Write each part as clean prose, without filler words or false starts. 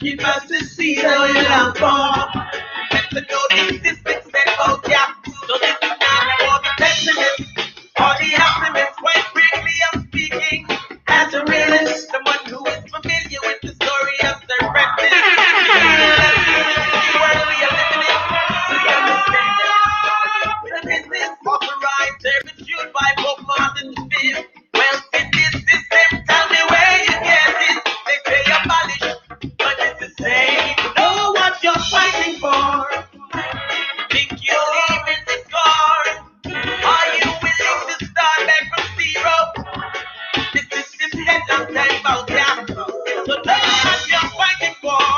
Give us the seed that we long for. Better know this distance that about ya. So this is not for the pessimist or the optimist. Quite frankly, I'm speaking as a realist, someone who is familiar with the story of their practice. The world we are living in, we understand that. The business authorized servitude by Bob Martin V. Well, in this system, tell me where you get it. They say abolish, but it's the same. Know what you're fighting for. Think you live in the score. Are you willing to start back from zero? This system head long time about ya. So know what you're fighting for.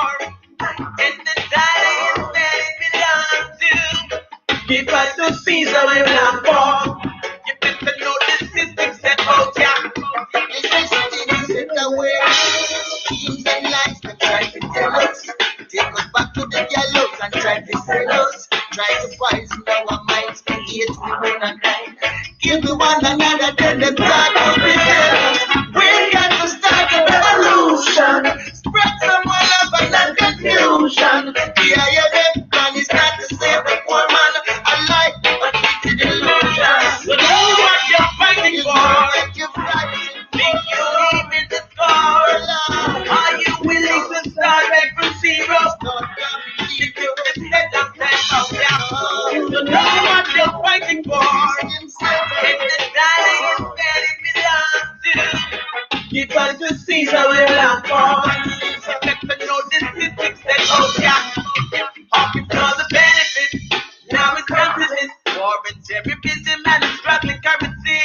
And the dollar is where it belongs to. Give us the Caesar we belong for. You better know this system set about ya. This system set away. Schemes and lies that try to tell us. Take us back to the gallows and try to sell us. Try to poison our minds, hate we one another. Give we one another, then them start to rebel us. We got to start a revolution. Spread some more love and not confusion. Yeah, that plan is not to save the poor man alive, but it's an illusion. So know what you're fighting for. Think you live in the score. Are you willing to start back from zero? If you can set up that out, so know what you're fighting for. And the dollar is where it belongs to. Give us the Caesar we belong for. Better know this system set out, Hawking for the benefits. Now it's come to this. War and terrorism and the struggling currency.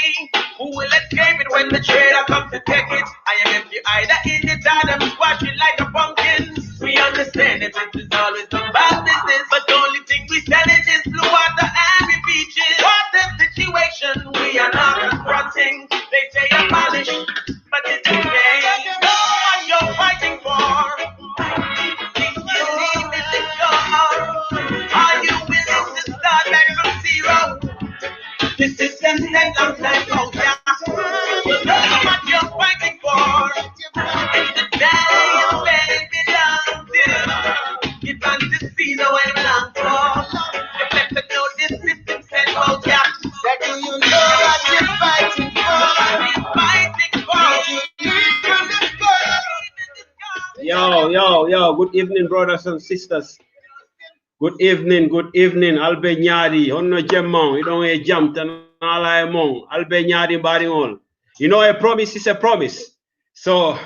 Who will escape it when the trader comes to take it? I am if you either in it or them squash it like a pumpkin. We understand that this is always about business, but the only thing we sell it is blue water and we beaches. What the situation we are not confronting? They say abolish, but it's okay. Know what you're fighting for. Think you leave it to God. Are you willing to start back from zero? This is the next long time out, you know what you're fighting for. It's the day where it belongs to. Give us the Caesar where it belongs for. You better know this system set out, that do you know what you're fighting for? Yo, good evening, brothers and sisters. Good evening. Albe Nyadi, Honno Jemmon, you don't a jump and all I among Albe Nyadi Baringol. You know, a promise is a promise. So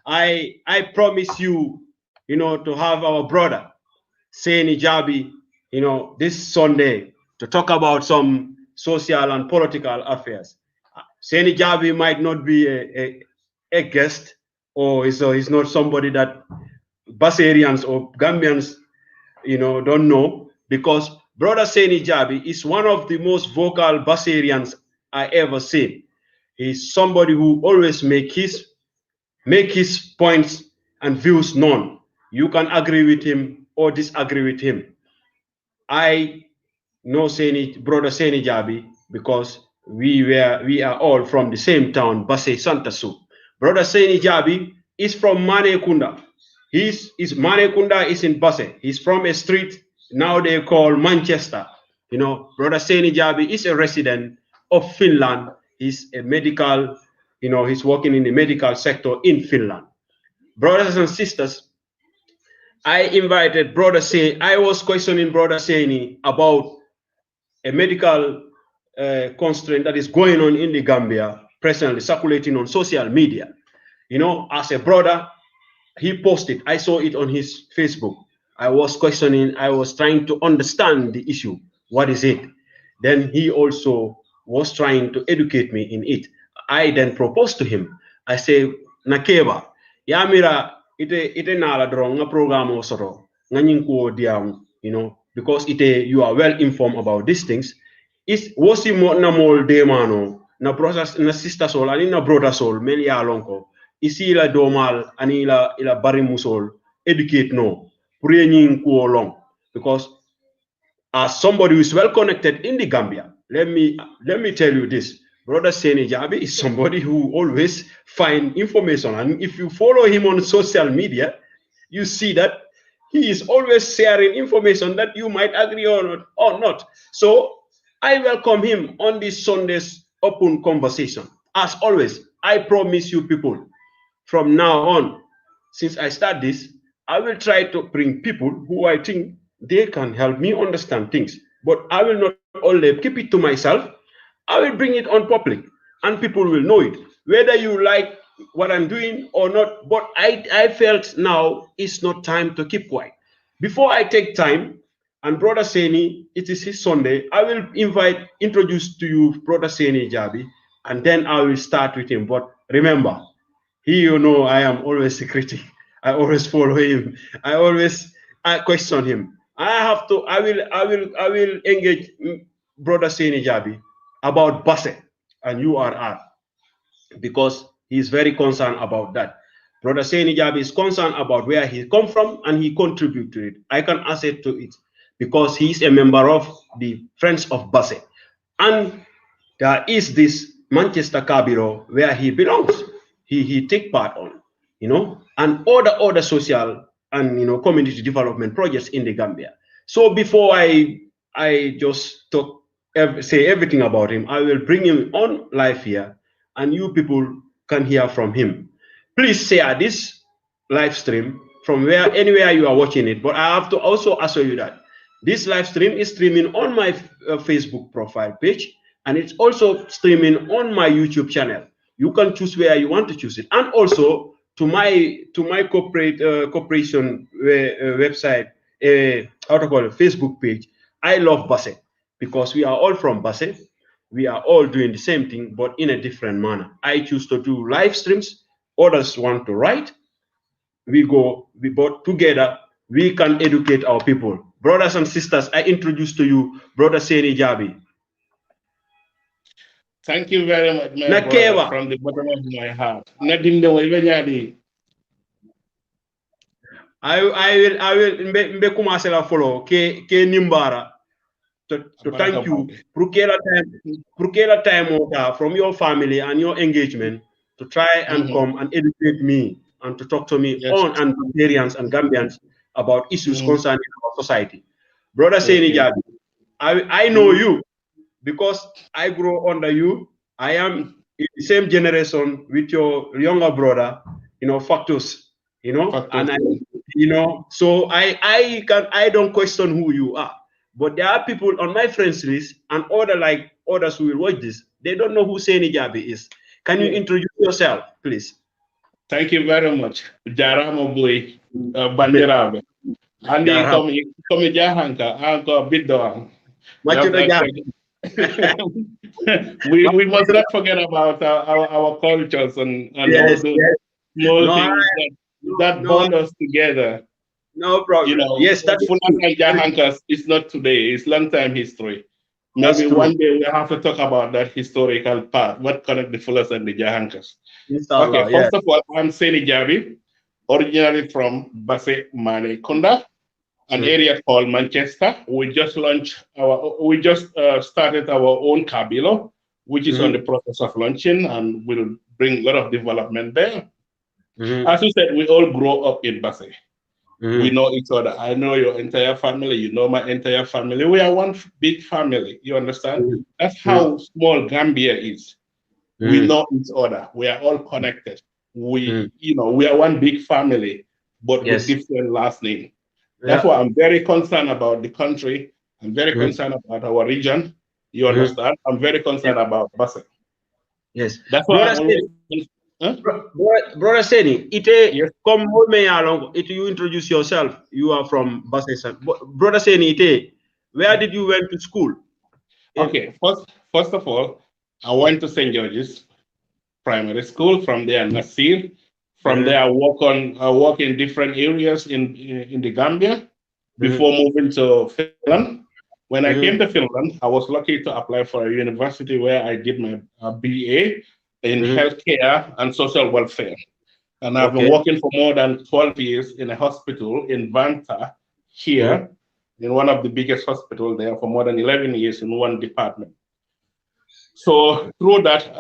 I promise you, to have our brother Sainey Jabbie, this Sunday to talk about some social and political affairs. Sainey Jabbie might not be a guest, or he's not somebody that Bassearians or Gambians don't know, because brother Sainey Jabbie is one of the most vocal Bassearians I ever seen. He's somebody who always make his points and views known. You can agree with him or disagree with him. I know brother Sainey Jabbie because we are all from the same town, Basse Santa Su. Brother Sainey Jabbie is from Manekunda. Manekunda is in Basse. He's from a street now they call Manchester. Brother Sainey Jabbie is a resident of Finland. He's a medical, he's working in the medical sector in Finland. Brothers and sisters, I invited brother Sainey. I was questioning brother Sainey about a medical constraint that is going on in the Gambia, presently circulating on social media. As a brother, he posted, I saw it on his Facebook. I was questioning, I was trying to understand the issue. What is it? Then he also was trying to educate me in it. I then proposed to him. I say, Nakeba, Yamira, ite nala drong nga program osoro, nganying ko diam, because you are well informed about these things. Is wosi mo na mol de mano, na brothers na sister sol, ani na brother sol, meli alonko. Isi la domal ani ila barimusol educate no praying ko long, because as somebody who is well connected in the Gambia, let me tell you this. Brother Sainey Jabbie is somebody who always find information, and if you follow him on social media, you see that he is always sharing information that you might agree or not. So I welcome him on this Sunday's open conversation. As always, I promise you people, from now on, since I start this, I will try to bring people who I think they can help me understand things. But I will not only keep it to myself, I will bring it on public and people will know it. Whether you like what I'm doing or not, but I felt now it's not time to keep quiet. Before I take time, and Brother Sainey, it is his Sunday, I will introduce to you Brother Sainey Jabbie, and then I will start with him. But remember, you know, I am always a critic. I always follow him. I question him. I will engage Brother Sainey Jabbie about Basse and URR because he's very concerned about that. Brother Sainey Jabbie is concerned about where he come from and he contribute to it. I can access to it because he's a member of the Friends of Basse. And there is this Manchester Cabiro where he belongs. He take part on, you know, and other social and, you know, community development projects in the Gambia. So before I just say everything about him, I will bring him on live here, and you people can hear from him. Please share this live stream from anywhere you are watching it. But I have to also assure you that this live stream is streaming on my Facebook profile page, and it's also streaming on my YouTube channel. You can choose where you want to choose it, and also to my corporation website, how to call it, Facebook page. I love Basse because we are all from Basse. We are all doing the same thing, but in a different manner. I choose to do live streams. Others want to write. We both together. We can educate our people. Brothers and sisters, I introduce to you Brother Sainey Jabbie. Thank you very much, my brother, from the bottom of my heart. I will commencer la follow ke nimbara to thank you pour quel time from your family and your engagement to try and come and educate me and to talk to me on and Gambarians and Gambians about issues concerning our society. Brother Sainey Jabbie, I know you because I grew under you. I am in the same generation with your younger brother, you know, Factus, you know, and I, you know, so I don't question who you are, but there are people on my friends list and others who will watch this. They don't know who Sainey Jabbie is. Can you introduce yourself, please? Thank you very much. Jaramo boy, Bandirabe. Andi come jahanka, anko biddo. We must not forget about our cultures and yes, all those small things that bond us together. No problem. You know, yes, that Jahankas is not today, it's long time history. Maybe one day we have to talk about that historical part, what connect the Fullers and the Jahankas. Okay, first of all, I'm Sainey Jabbie, originally from Basse Mane Kunda, an area called Manchester. We just started our own Kabilo, which is on the process of launching and will bring a lot of development there. As you said, we all grow up in Basse. We know each other. I know your entire family. You know my entire family. We are one big family. You understand? That's how small Gambia is. We know each other. We are all connected. We, you know, we are one big family, but with different last name. That's why I'm very concerned about the country. I'm very concerned about our region. You understand? I'm very concerned about Basse. Yes. That's why Brother Sainey, come along, you introduce yourself. You are from Basse. Brother Sainey, where did you went to school? Okay, first of all, I went to St. George's Primary School. From there, Nasir. From there, I work in different areas in the Gambia before moving to Finland. When I came to Finland, I was lucky to apply for a university where I did my BA in healthcare and social welfare. And I've been working for more than 12 years in a hospital in Vanta here, in one of the biggest hospitals there for more than 11 years in one department. So through that,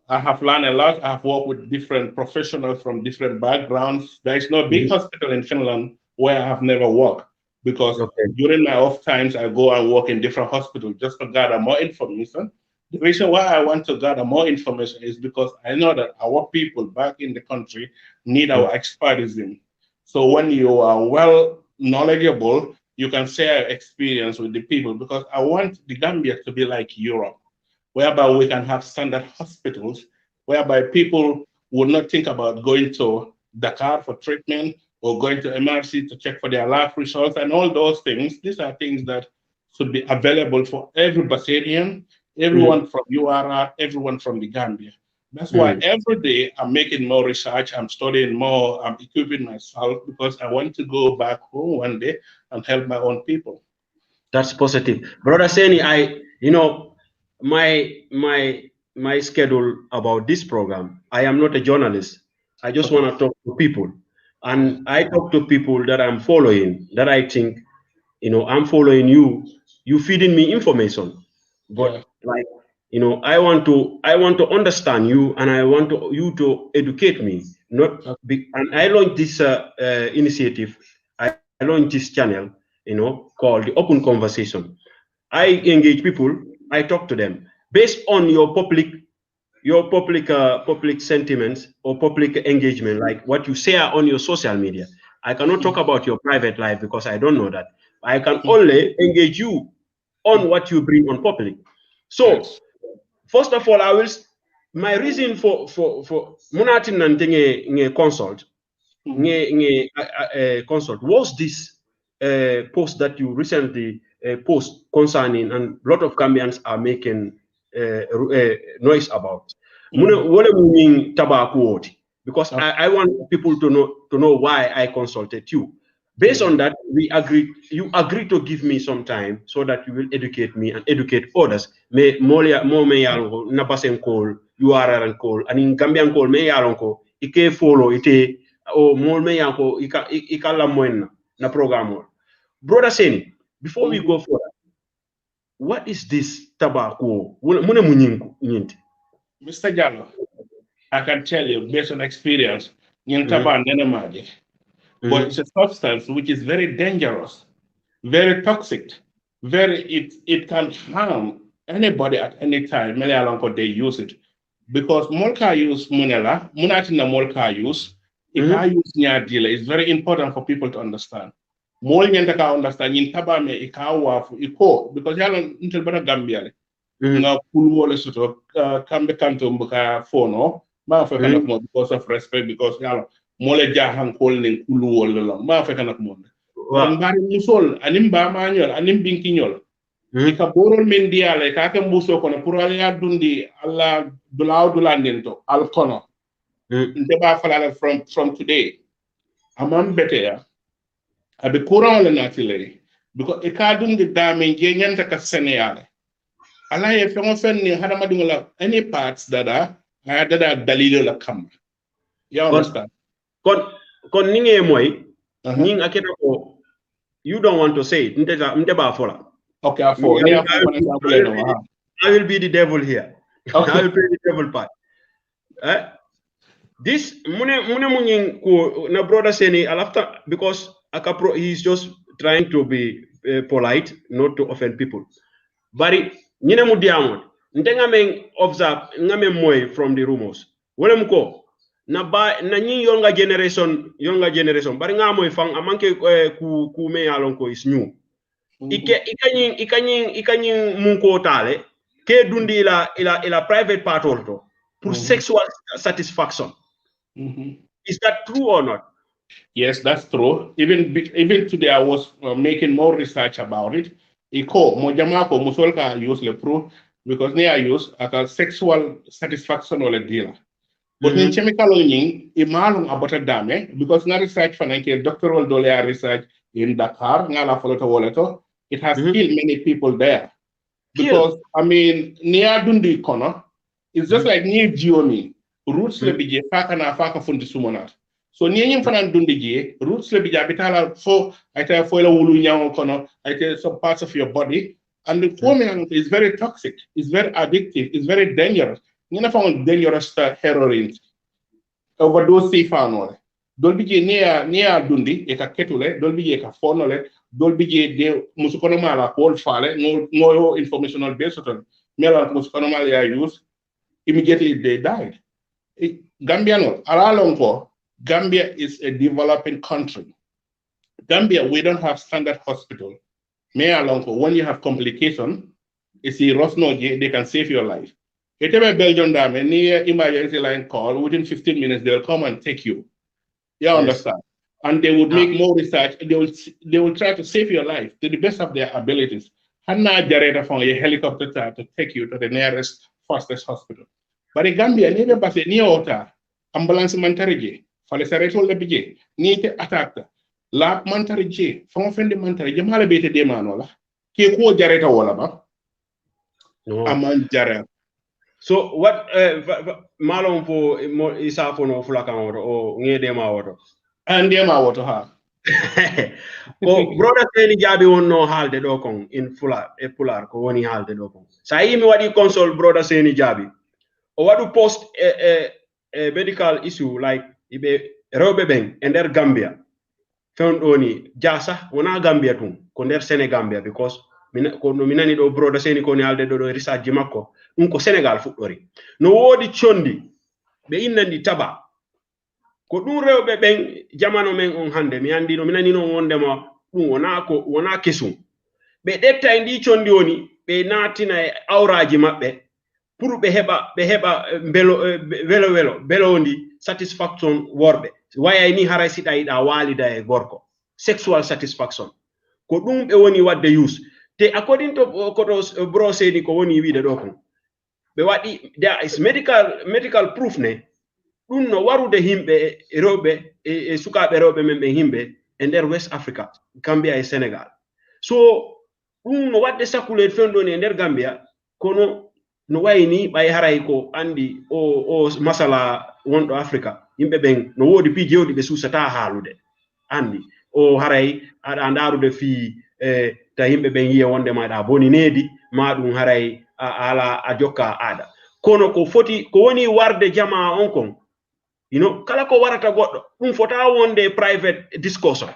I have learned a lot. I have worked with different professionals from different backgrounds. There is no big hospital in Finland where I have never worked, because during my off times, I go and work in different hospitals just to gather more information. The reason why I want to gather more information is because I know that our people back in the country need our expertise. So when you are well knowledgeable, you can share experience with the people, because I want the Gambia to be like Europe, whereby we can have standard hospitals, whereby people would not think about going to Dakar for treatment or going to MRC to check for their lab results and all those things. These are things that should be available for every Basserian, everyone from URR, everyone from the Gambia. That's why every day I'm making more research, I'm studying more, I'm equipping myself, because I want to go back home one day and help my own people. That's positive. Brother Sainey, my schedule about this program, I am not a journalist. I just want to talk to people. And I talk to people that I'm following, that I think, I'm following you, you feeding me information. But I want to understand you, and I want you to educate me. And I launched this initiative. I launched this channel, called the Open Conversation. I engage people. I talk to them based on your public sentiments or public engagement, like what you share on your social media. I cannot talk about your private life because I don't know that. I can only engage you on what you bring on public. So, first of all, my reason for munatin nge consult consult was this post that you recently post concerning, and a lot of Gambians are making noise about. Because I want people to know why I consulted you. Based on that, you agreed to give me some time so that you will educate me and educate others. Me na Basse call, URR call, and in Gambian call me yalonko, ike follow ite o mol me yanko ika la moen na program. Brother Sainey, before we go further, what is this tobacco? Mr. Jallo, I can tell you based on experience, but it's a substance which is very dangerous, very toxic, it can harm anybody at any time. They use it because molka use munela, munatina molka use. Use dealer is very important for people to understand. More nyanta understand in taba me ikawa iko because yalo until bana Gambia nga kulwole soto kambe kanto mbuka fono ma fa kana mo because of respect, because yalo mole jahan kol nin kulwole la ma fa kana mo ngari musol anim ba mañol anim binkiñol ka borol men diale ka ka muso kono pour ala dundi alla dulandento al kono ndeba falala from today amam better abe courant le natile because e ka dundi dame je nyanta ka seneyale ala ye fengo fenni hada madunga any parts dada dalilo la kam you understand kon ninge moy ning aketa ko you don't want to say it ndeba fola. Okay, I will be the devil here. Okay. I will play the devil part. This na brother Sainey because he's just trying to be polite, not to offend people. But nyine mu diamond ndenga men observe ngame moy from the rumors. Wolem ko na nyi younger generation bari nga moy fang amanke ku me yalon ko is new. Ikanyi munko tale ke dundi ila private part also for sexual satisfaction. Is that true or not? Yes, that's true. Even today I was making more research about it. Iko mojamako musolka use le proof because they are used as sexual satisfaction or a dealer. But in chemical onying imalum about a dame because na research fanake doctoral dole research in Dakar ngala follow to it has killed many people there. Because I mean near dundi kono it's just like near Gioni roots le bije faka na faka fundi sumonat. So near him fanan dundi je roots le bija bitala so I tell for la wulu nyawo kono I tell some parts of your body and the formula is very toxic, it's very addictive, it's very dangerous. ñu na found dangerous heroin overdose si fanole dol bije nia dundi e ka ketule dol bije ka fonole dol bije de musukono mala ko fale no informational based on mela musukono mala ya use immediately they died. Gambia no alalonko Gambia is a developing country. Gambia, we don't have standard hospital. When you have complication, they can save your life. If you have Belgian dame, near emergency line call, within 15 minutes, they'll come and take you. You understand? And they would make more research. They will try to save your life to the best of their abilities. Hanna jareta from a helicopter to take you to the nearest, fastest hospital. But in Gambia, never pass near water, ambulance mantarije, falesareto lebije, need attack. La mantarije, from offend the mantarije, malabete de manola, ki ko jareta wala ba? No. Aman jareta. So what malon po isa po no fulaka o ngede ma woto. Ande ma woto ha. Ko brother Sainey Jabbie wonno halde do kon in pular ko woni halde do kon. Sa yimi wadi console brother Sainey Jabbie. O wadu post a medical issue like ibe rewbe ben e der Gambia. Found oni jasa wona Gambia tun ko der Senegambia because ko no minani do brother Sainey ko ni halde do research makko ko Senegal fuɗɗori no wodi condi be innandi Taba ko ɗum rewɓe ɓen jamano men on hande mi andi no mi nani non wondema ɗum wona kesum ɓe ɗetta e ndi condi woni ɓe natina e awraji maɓɓe pour ɓe heɓa belo ndi satisfaction worɓe waya ni haray siɗa yiɗa walida e gorko sexual satisfaction ko ɗum ɓe woni wadde use te according to koto bro Sainey ko woni wiide ɗo kon there is medical proof ne ɗum no warude himɓe rewɓe e sukaɓe rewɓe men ɓe himɓe e nder West Africa Gambia e Senegal so ɗum no wadde sakkule fenɗoni e nder Gambia kono no wayni ɓay haray ko andi o masala wonɗo Africa yimɓe ɓen no wodi pi jewɗi ɓe susata haalude andi o haray aɗa ndarude fi ta yimɓe ɓen yiya wonde maɗa boni needi ma ɗum haray ala a jokka aada kono ko foti ko woni warde jama on kon kala ko warata goɗɗo ɗum fota wonde private discussion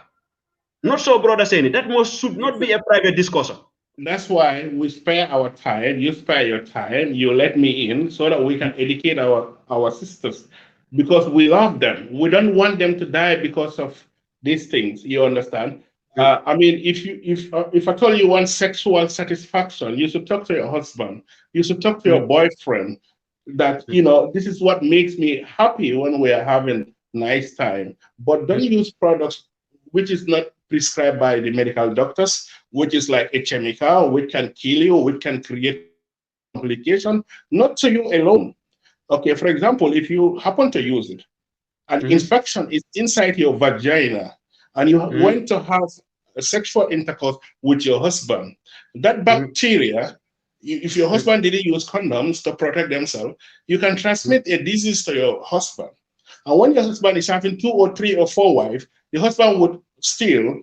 not so brother Sainey that should not be a private discussion. That's why we spare our time, you spare your time, you let me in so that we can educate our sisters because we love them. We don't want them to die because of these things, you understand? I mean, if I told you want sexual satisfaction, you should talk to your husband. You should talk to your boyfriend. That this is what makes me happy when we are having nice time. But don't use products which is not prescribed by the medical doctors, which is like a chemical, which can kill you, which can create complication, not to you alone. Okay, for example, if you happen to use it, an infection is inside your vagina, and you want to have a sexual intercourse with your husband, that bacteria, if your husband didn't use condoms to protect themselves, you can transmit a disease to your husband. And when your husband is having 2 or 3 or 4 wives, the husband would still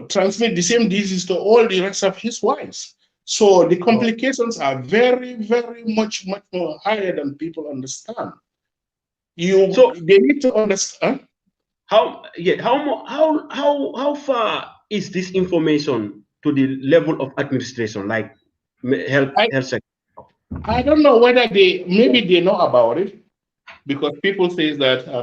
transmit the same disease to all the rest of his wives. So the complications are very, very much more higher than people understand. They need to understand. How far is this information to the level of administration, like health sector? I don't know whether maybe they know about it, because people say that I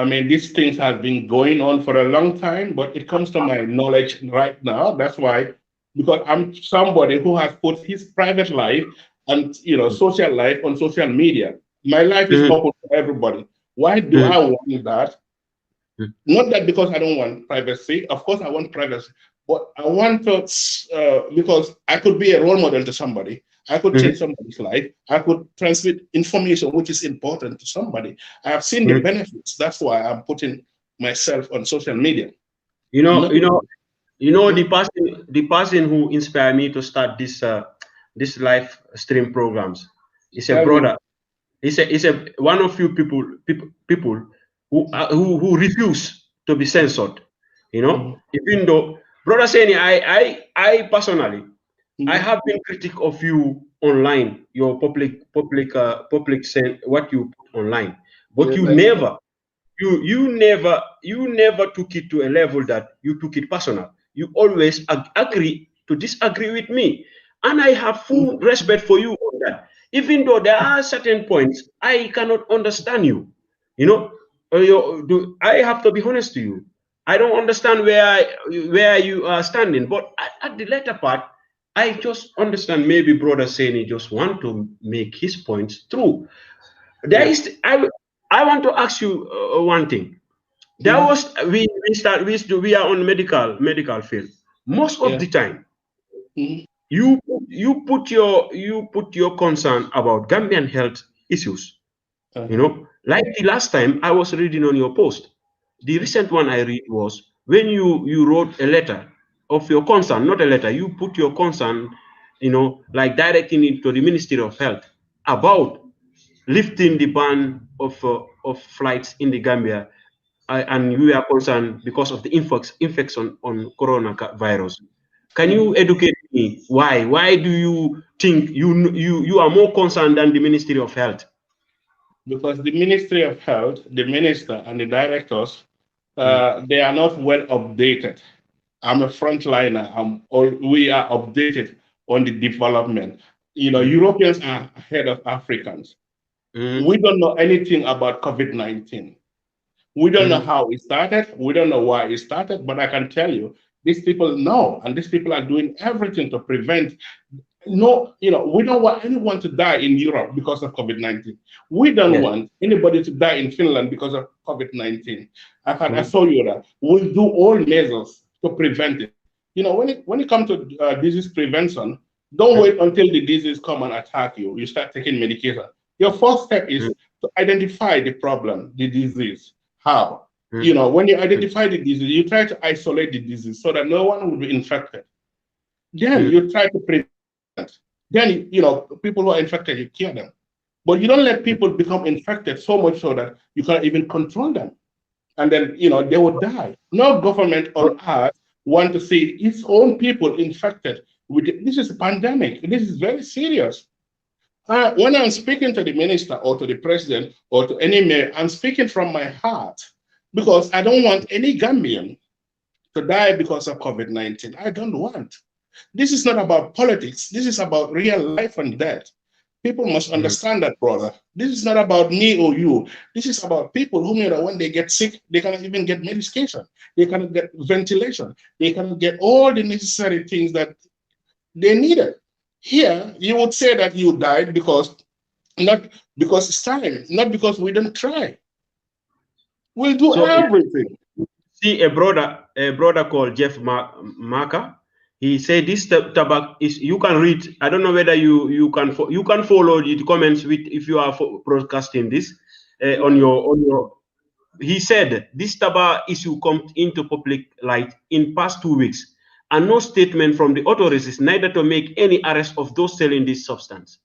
mean these things have been going on for a long time, but it comes to my knowledge right now. That's why, because I'm somebody who has put his private life and social life on social media. My life is open to everybody. Why do I want that? Not that because I don't want privacy. Of course, I want privacy, but I want to because I could be a role model to somebody. I could change somebody's life. I could transmit information which is important to somebody. I have seen the benefits. That's why I'm putting myself on social media. The person who inspired me to start this live stream programs is a brother. He's one of few people who refuse to be censored. Even though brother Sainey, I personally I have been critical of you online, your public what you put online, but Yes, you never you never took it to a level that you took it personal. You always agree to disagree with me, and I have full respect for you on that. Even though there are certain points I cannot understand you, you know, I have to be honest to you. I don't understand where you are standing, but at the latter part, I just understand maybe Brother Sainey just want to make his points true. There yes. is I want to ask you one thing. There was we are on medical field. Most of Yeah. the time, Mhm. you put your concern about Gambian health issues. You Uh-huh. know, like the last time I was reading on your post, the recent one I read was when you wrote a letter of your concern, not a letter. You put your concern, you know, like directing it to the Ministry of Health about lifting the ban of flights in the Gambia, and we are concerned because of the infection on coronavirus. Can you Mhm. educate me why? Why do you think you are more concerned than the Ministry of Health? Because the Ministry of Health, the minister, and the directors, Mm, they are not well updated. I'm a frontliner. We are updated on the development. You know, mm, Europeans are ahead of Africans. mm, We don't know anything about COVID-19. We don't know mm, how it started. We don't know why it started, but I can tell you, these people know, and these people are doing everything to prevent. No, you know, we don't want anyone to die in Europe because of COVID-19. We don't yes. want anybody to die in Finland because of COVID-19. I Mm, saw you that we'll do all measures to prevent it. You know, when it comes to disease prevention, don't mm, wait until the disease come and attack you. You start taking medication. Your first step mm, is to identify the problem, the disease. How? mm, You know, when you mm, identify the disease, you try to isolate the disease so that no one will be infected. Then mm, you try to prevent. Then, you know, people who are infected, you cure them. But you don't let mm. people become infected so much so that you can't even control them. And then, you know, they will die. No government on earth want to see its own people infected with it. This is a pandemic. This is very serious. When I'm speaking to the minister or to the president or to any mayor, I'm speaking from my heart because I don't want any Gambian to die because of COVID-19. I don't want. This is not about politics. This is about real life and death. People must Mm. understand that, brother. This is not about me or you. This is about people who, you know, when they get sick, they cannot even get medication. They cannot get ventilation. They cannot get all the necessary things that they needed. Here, you would say that you died because not because it's time, not because we didn't try. We'll do So everything. see a brother called Jeff Marker. He said this tobacco is you can read. I don't know whether you can follow the comments with if you are broadcasting this on Yeah. your. He said this tobacco issue comes into public light in past 2 weeks, and no statement from the authorities neither to make any arrest of those selling this substance.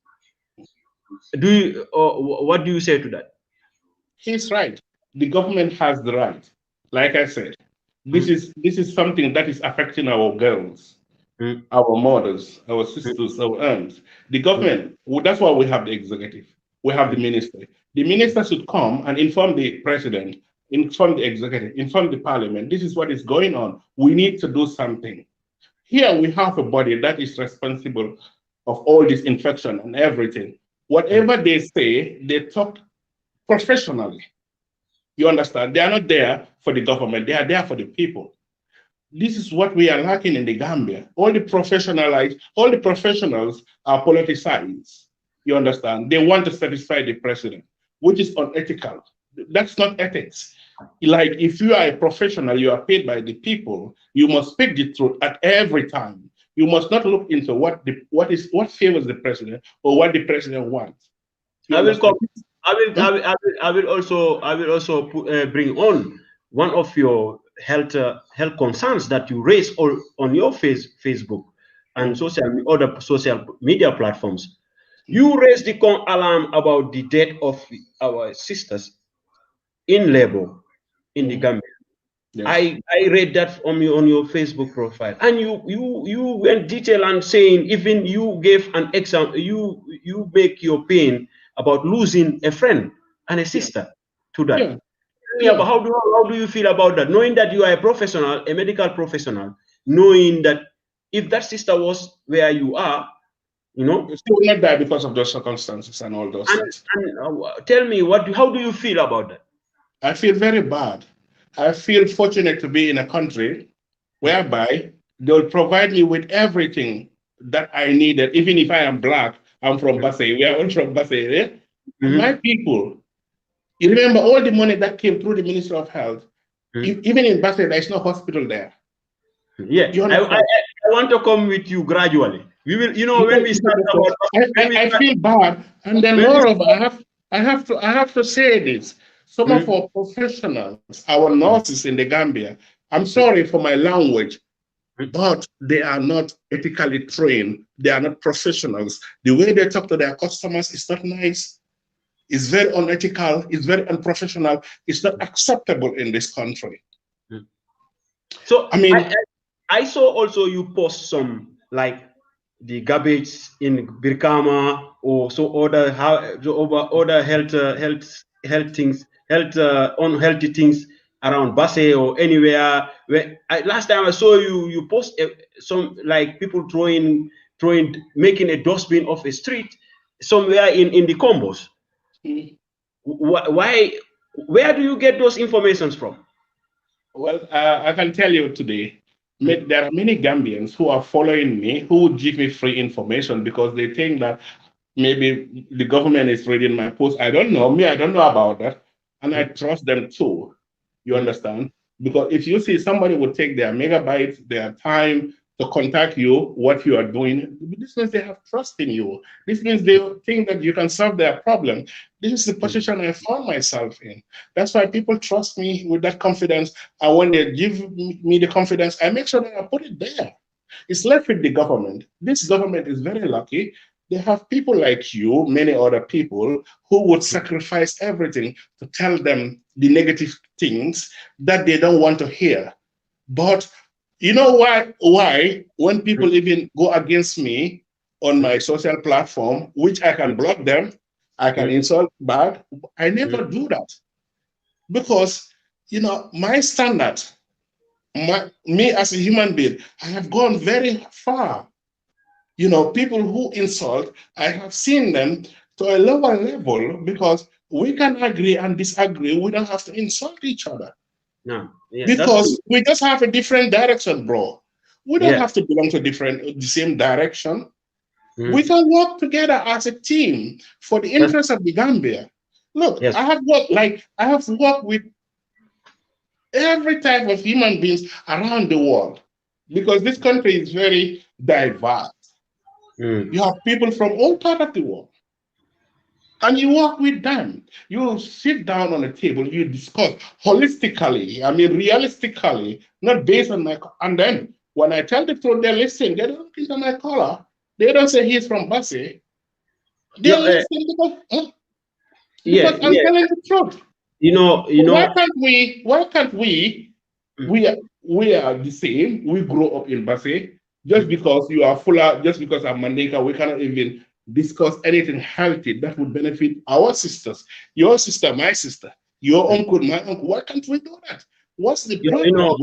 Do you what do you say to that? He's right. The government has the right. Like I said, Mm, this is something that is affecting our girls, mm, our mothers, our mm, sisters, our aunts. The mm, government, well, that's why we have the executive. We have the mm, ministry. The minister should come and inform the president, inform the executive, inform the parliament. This is what is going on. We need to do something. Here we have a body that is responsible of all this infection and everything. mm. Whatever they say, they talk professionally. You understand? They are not there for the government, they are there for the people. This is what we are lacking in the Gambia. All the professionals are politicized. You understand? They want to satisfy the president, which is unethical. That's not ethics. Like if you are a professional, you are paid by the people, you must speak the truth at every time. You must not look into what favors the president or what the president wants. You I will come. understand? I Hmm? will, I will also bring on one of your health concerns that you raise on your Facebook and Hmm. other social media platforms. You raised the alarm about the death of our sisters in labor in the Hmm. Gambia. Yes. I read that on your Facebook profile, and you went detail and saying even you gave an example. You make your pain about losing a friend and a sister to that. Yeah. But how do you feel about that? Knowing that you are a professional, a medical professional, knowing that if that sister was where you are, you know, she will not die because of those circumstances and all those things. And tell me, how do you feel about that? I feel very bad. I feel fortunate to be in a country whereby they'll provide me with everything that I needed, even if I am black. I'm from Basse. We are all from Basse. Eh? And my people, you remember all the money that came through the Ministry of Health. Even in Basse, there's no hospital there. Yeah, I want to come with you gradually. We will, when we start about. I feel bad, and then moreover, I have to say this. Some of our professionals, our nurses in the Gambia, I'm sorry for my language, but they are not ethically trained. They are not professionals. The way they talk to their customers is not nice. It's very unethical. It's very unprofessional. It's not acceptable in this country. So I mean, I saw also you post some like the garbage in Birkama or so other health things, unhealthy things around Basse or anywhere. Last time I saw you post some like people making a dustbin off a street somewhere in the combos. Why? Where do you get those informations from? Well, I can tell you today, there are many Gambians who are following me who would give me free information because they think that maybe the government is reading my post. I don't know. I don't know about that. And I trust them too. You understand? Because if you see somebody would take their megabytes, their time to contact you, what you are doing, this means they have trust in you. This means they think that you can solve their problem. This is the position I found myself in. That's why people trust me with that confidence. And when they give me the confidence, I make sure that I put it there. It's left with the government. This government is very lucky. They have people like you, many other people, who would sacrifice everything to tell them the negative things that they don't want to hear. But you know why? When people even go against me on my social platform, which I can block them, I can insult back, I never do that. Because, my standard, me as a human being, I have gone very far. People who insult, I have seen them to a lower level because we can agree and disagree. We don't have to insult each other. No, because we just have a different direction, bro. We don't have to belong to the same direction. We can work together as a team for the interest of the Gambia. Look, I have worked with every type of human beings around the world because this country is very diverse. You have people from all parts of the world. And you work with them. You sit down on a table, you discuss holistically, realistically, not based on my. And then when I tell the truth, they listen. They don't look into my color. They don't say he's from Basse. They listen because I'm telling the truth. Why can't we? We are the same. We grow up in Basse. Just because you are fuller, just because I'm Mandinka, we cannot even discuss anything healthy that would benefit our sisters. Your sister, my sister, your uncle, my uncle. Why can't we do that? What's the problem?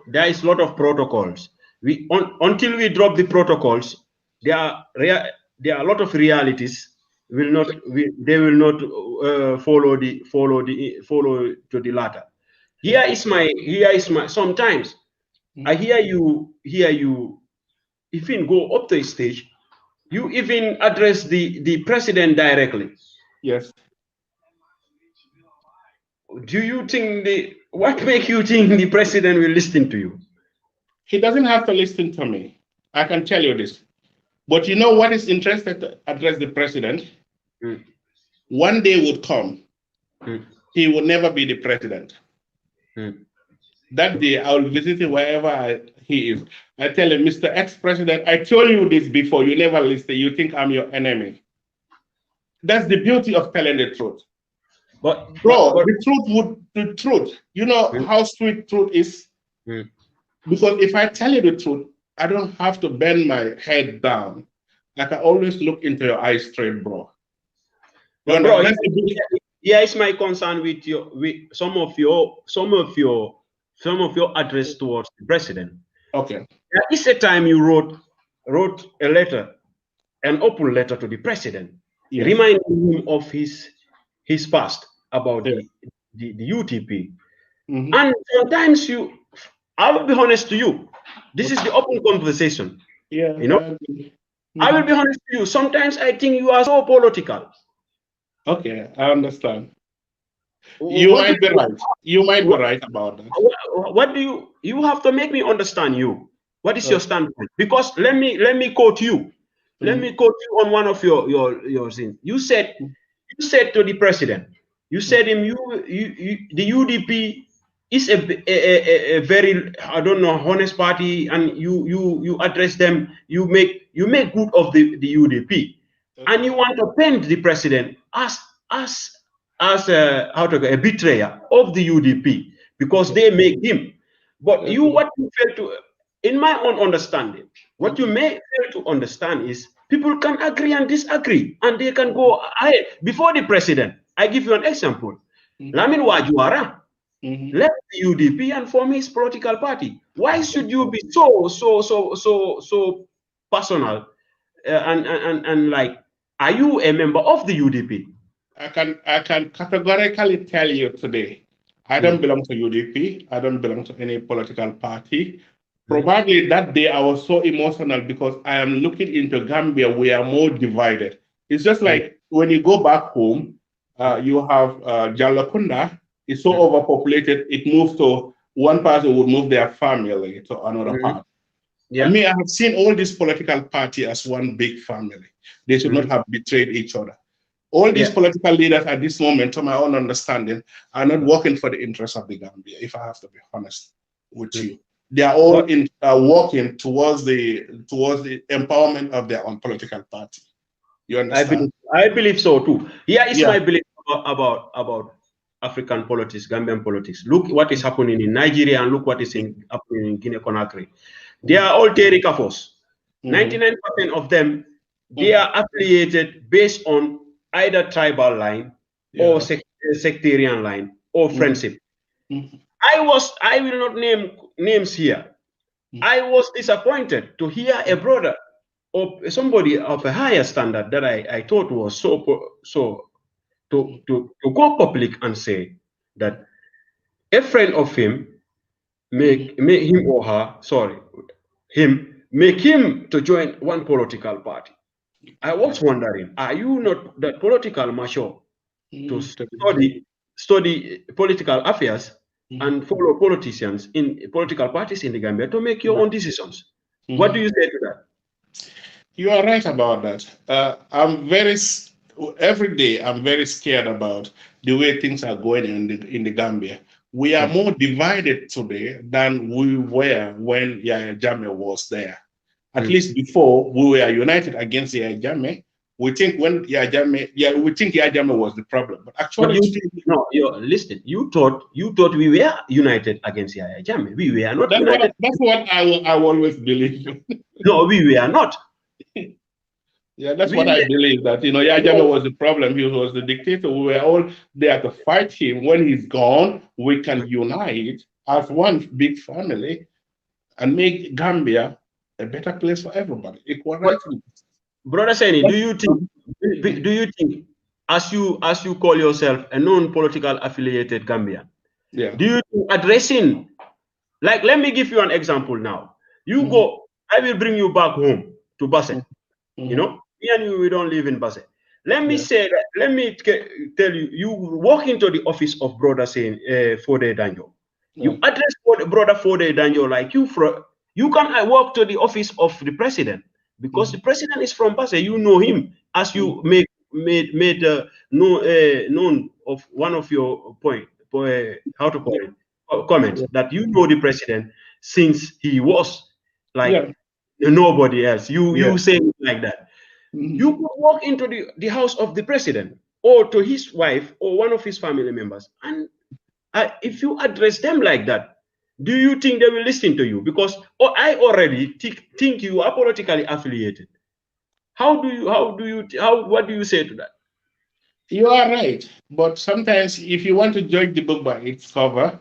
There is a lot of protocols. Until we drop the protocols, there are a lot of realities. They will not follow to the latter. Here is my. Sometimes I hear you. If you go up to a stage, you even address the president directly. Yes. Do you think what make you think the president will listen to you? He doesn't have to listen to me. I can tell you this. But you know what is interested to address the president? One day would come. He will never be the president. That day, I will visit him wherever he is. I tell him, Mr. Ex-President, I told you this before. You never listen. You think I'm your enemy. That's the beauty of telling the truth. But the truth would the truth. You know how sweet truth is? Because if I tell you the truth, I don't have to bend my head down. I can always look into your eyes straight, bro. But bro, here is my concern with some of your address towards the president. Okay. There is a time you wrote a letter, an open letter to the president, reminding him of his past about the UTP. And sometimes I will be honest to you. This is the open conversation. Yeah. You know, I will be honest to you. Sometimes I think you are so political. Okay, I understand. You might be right. You might be right about that. What do you have to make me understand you? What is your standpoint? Because let me quote you. Let me quote you on one of your things. You said to the president, you said him the UDP is a very, I don't know, honest party, and you address them, you make good of the UDP, and you want to paint the president as a betrayer of the UDP because they make him. But what you fail to, in my own understanding, what you may fail to understand is people can agree and disagree, and they can go ahead before the president. I give you an example. Lamin Wajuara left the UDP and formed his political party. Why should you be so personal and like, are you a member of the UDP? I can categorically tell you today, I don't belong to UDP. I don't belong to any political party. Probably that day I was so emotional because I am looking into Gambia. We are more divided. It's just like when you go back home, you have Jalakunda. It's so overpopulated. It moves to one person would move their family to another part. I mean, I have seen all these political parties as one big family. They should not have betrayed each other. All these political leaders at this moment, to my own understanding, are not working for the interests of the Gambia, if I have to be honest with you. They are all working towards the empowerment of their own political party. You understand? I believe so too. Here is my belief about African politics, Gambian politics. Look what is happening in Nigeria and look what is happening in Guinea-Conakry. They are all Terika force. 99% of them, they are affiliated based on either tribal line or sectarian line or friendship. I will not name names here. I was disappointed to hear a brother or somebody of a higher standard that I thought was to go public and say that a friend of him make him or her, make him to join one political party. I was wondering, are you not that political mature to study political affairs and follow politicians in political parties in the Gambia to make your own decisions? What do you say to that? You are right about that. Every day I'm very scared about the way things are going in the Gambia. We are more divided today than we were when Yahya Jammeh was there. At least before, we were united against Yahya Jammeh. We think Yahya Jammeh was the problem, but actually, listen. You thought we were united against Yahya Jammeh. We were not united. That's what I always believe. No, we were not. Yeah, that's what I believe. That Yahya Jammeh was the problem. He was the dictator. We were all there to fight him. When he's gone, we can unite as one big family and make Gambia a better place for everybody. Equal rights. Brother Sainey, do you think, as you call yourself a non-political affiliated Gambian, do you think addressing, like, let me give you an example now. You go, I will bring you back home to Basse. You know, me and you, we don't live in Basse. Let me say that, let me tell you, you walk into the office of Brother Fode Danjo. You address Brother Fode Danjo like you can walk to the office of the president. Because the president is from Basse, you know him, as you made known of one of your comments that you know the president since he was like nobody else. You say it like that. You could walk into the house of the president or to his wife or one of his family members and if you address them like that, do you think they will listen to you? Because I already think you are politically affiliated. What do you say to that? You are right, but sometimes if you want to judge the book by its cover,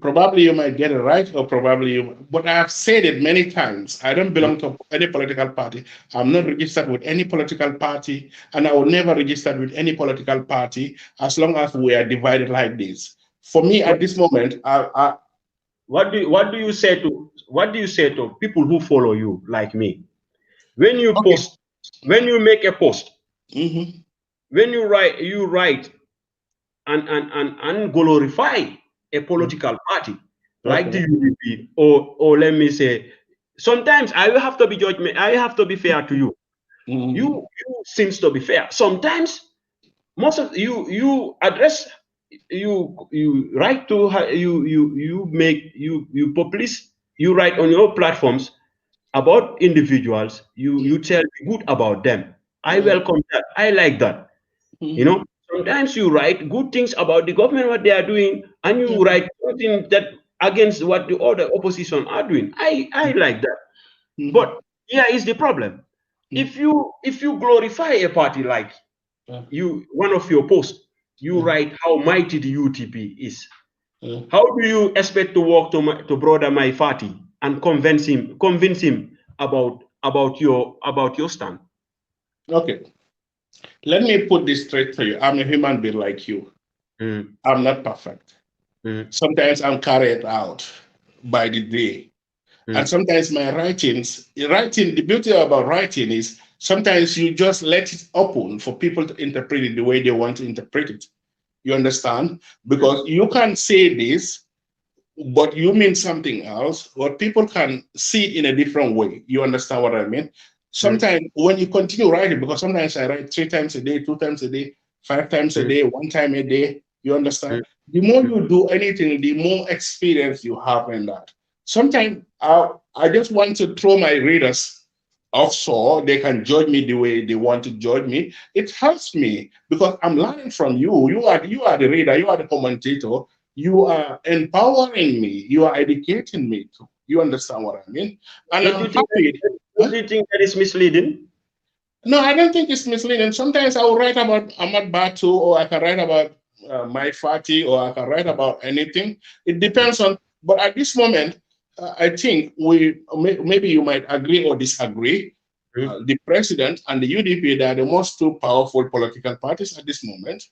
probably you might get it right, or probably you. But I have said it many times. I don't belong to any political party. I'm not registered with any political party, and I will never register with any political party as long as we are divided like this. For me, at this moment, what do you say to people who follow you like me? When you post, when you make a post, when you write and glorify a political party like the UDP, or let me say, sometimes I will have to be judgment. I have to be fair to you. You seems to be fair. Sometimes most of you address you write to you publish, you write on your platforms about individuals. You tell good about them. I welcome that. I like that. You know, sometimes you write good things about the government, what they are doing, and you write something that against what the other opposition are doing. I like that. But here is the problem. If you glorify a party like one of your posts, you write how mighty the UTP is. How do you expect to walk to brother my party and convince him about your stand? Okay. Let me put this straight to you. I'm a human being like you. I'm not perfect. Sometimes I'm carried out by the day. And sometimes my writing, the beauty about writing is sometimes you just let it open for people to interpret it the way they want to interpret it. You understand? Because you can say this, but you mean something else, or people can see it in a different way. You understand what I mean? Sometimes when you continue writing, because sometimes I write 3 times a day, 2 times a day, 5 times a day, 1 time a day, you understand? The more you do anything, the more experience you have in that. Sometimes I just want to throw my readers off so they can judge me the way they want to judge me. It helps me because I'm learning from you. You are the reader, you are the commentator. You are empowering me. You are educating me too. You understand what I mean? And I'm happy. Do you think that is misleading? No, I don't think it's misleading. Sometimes I will write about Ahmad Batu, or I can write about my Fati, or I can write about anything. It depends on. But at this moment, I think maybe you might agree or disagree. The president and the UDP, they are the most two powerful political parties at this moment.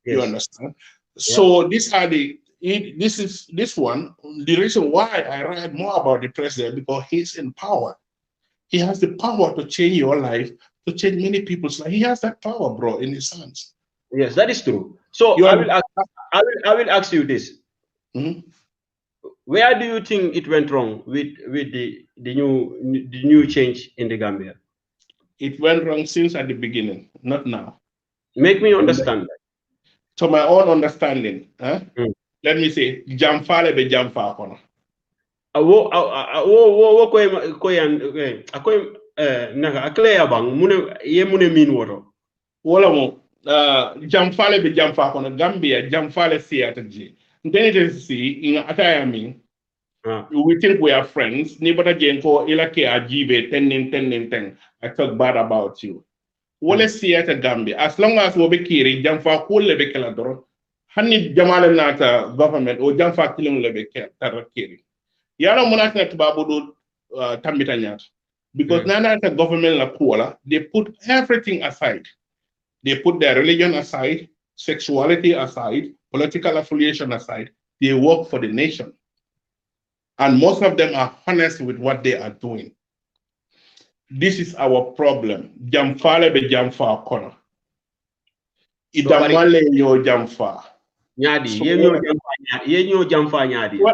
Yes. You understand? Yeah. So these are the. This one. The reason why I write more about the president, because he's in power. He has the power to change your life, to change many people's life. He has that power, bro, in his hands. Yes, that is true. So I will ask you this. Where do you think it went wrong with the new change in the Gambia? It went wrong since at the beginning, not now. Make me understand that. To my own understanding, let me say, Jamfale be Jamfa kono. Naga akleya bang mune min woto. Wala mo Jamfale be Jamfa kono Gambia Jamfale siyata ji. Then see in ataya we think we are friends. Nibata jenko ilake ajibe ten. I talk bad about you. Wala siyata Gambia. As long as we be kiri Jamfa kule be kala doro. Hani jamale nata government o Jamfa killing lebe kiri. Yala munakna tubabudu tambita nyat. Because now the government la kuala, they put everything aside. They put their religion aside, sexuality aside, political affiliation aside. They work for the nation. And most of them are honest with what they are doing. This is our problem. Jamfale be jamfa kono. Idamale yo jamfa. Well,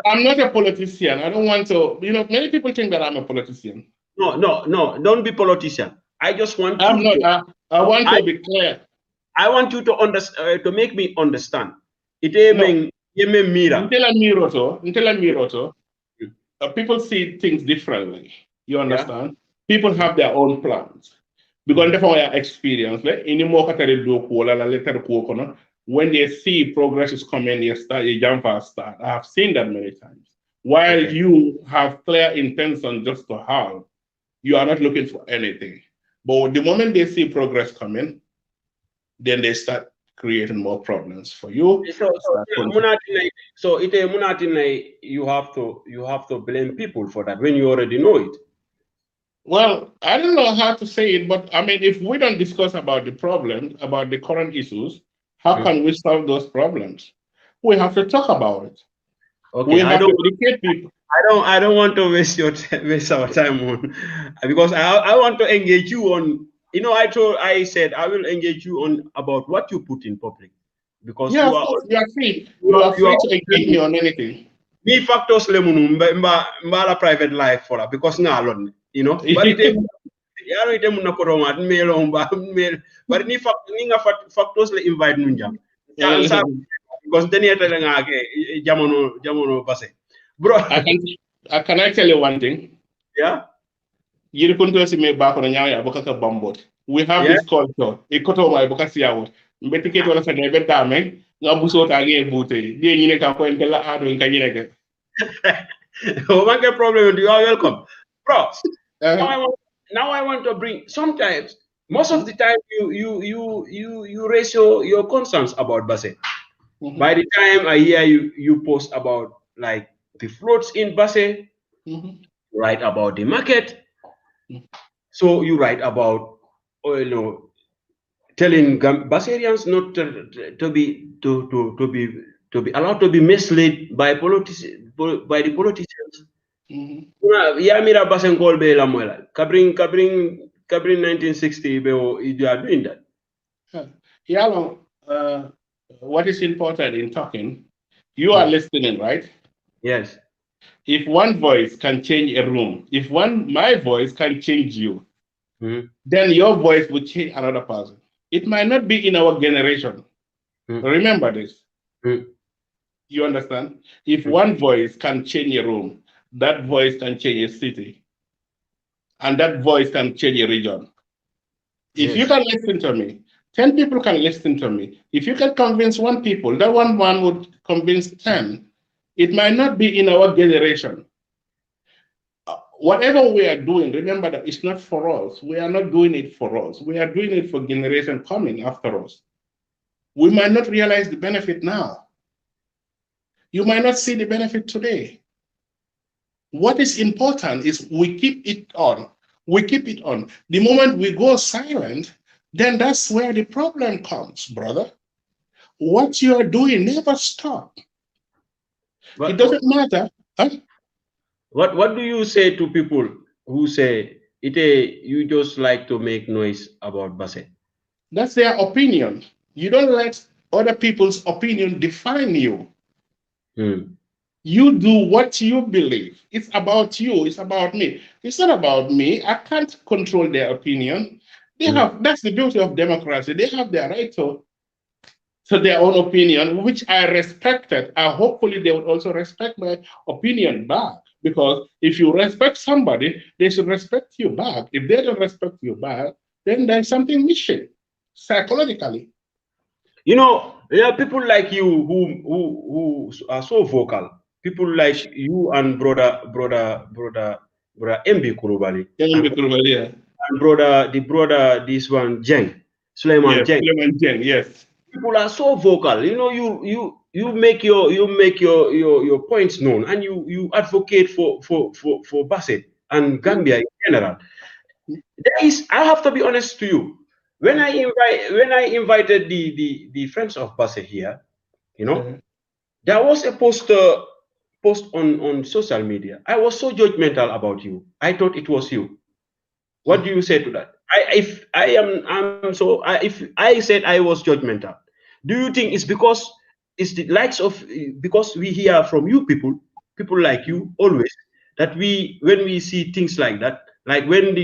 I'm not a politician. I don't want to, many people think that I'm a politician. No, don't be politician. I just want I want to be clear. I want you to understand, to make me understand. People see things differently. You understand? Yeah. People have their own plans. Because that's our experience. when they see progress is coming, you jump fast start. I have seen that many times. While you have clear intention just to help, you are not looking for anything. But the moment they see progress coming, then they start creating more problems for you. So you have to blame people for that when you already know it. Well, I don't know how to say it, but I mean, if we don't discuss about the problem, about the current issues, how can we solve those problems? We have to talk about it. Okay, we have to educate people. I don't want to waste our time on, because I want to engage you on. You know, I said I will engage you on about what you put in public, because you are free. You are free to engage me on anything. Me factors le munu mba private life for that, because na alone, you know. But it yaro ite mun ko roma melo mba mel, but ni factors le invite nunja. Because then yeta nga ke jamono Basse. Bro, I can I tell you one thing? Yeah. You kunto si me ba ko nyaaya bokaka bambot. We have this culture. Ikoto mai bokasi yawo. Mbeti ke to la fene beta men nga buso ta ge bute. Di nyine ka ko en la ado en kanyine ke. Oh, man, get problem. You are welcome, bro. Now I want to bring. Sometimes, most of the time, you raise your concerns about Basse. By the time I hear you post about like the floats in Basse, write about the market. So you write about, telling Basserians not to be allowed to be misled by the politicians. Yeah, mira Basse ngol be la moela. Kabring 1960 you are doing that. Yeah, what is important in talking? You are listening, right? Yes. If one voice can change a room, if my voice can change you, then your voice will change another person. It might not be in our generation. Remember this. You understand? If one voice can change a room, that voice can change a city. And that voice can change a region. If you can listen to me, 10 people can listen to me. If you can convince one people, that one would convince 10. It might not be in our generation. Whatever we are doing, remember that it's not for us. We are not doing it for us. We are doing it for generation coming after us. We might not realize the benefit now. You might not see the benefit today. What is important is we keep it on. We keep it on. The moment we go silent, then that's where the problem comes, brother. What you are doing never stop. It doesn't matter. Huh? What do you say to people who say you just like to make noise about Basse? That's their opinion. You don't let other people's opinion define you. You do what you believe. It's about you. It's about me. It's not about me. I can't control their opinion. That's the beauty of democracy. They have their right to their own opinion, which I respected. Hopefully they would also respect my opinion back. Because if you respect somebody, they should respect you back. If they don't respect you back, then there's something missing psychologically. You know, there are people like you who are so vocal. People like you and brother MB Kurubali. And brother this one Jeng. Suleiman Jeng. Suleiman Jeng, yes. People are so vocal. You know, you make your points known, and you advocate for Basse and Gambia in general. I have to be honest to you. When I invited the friends of Basse here, you know, there was a post on social media. I was so judgmental about you. I thought it was you. What do you say to that? If I said I was judgmental, do you think it's because it's the likes of, because we hear from you people like you always, that when we see things like that, like when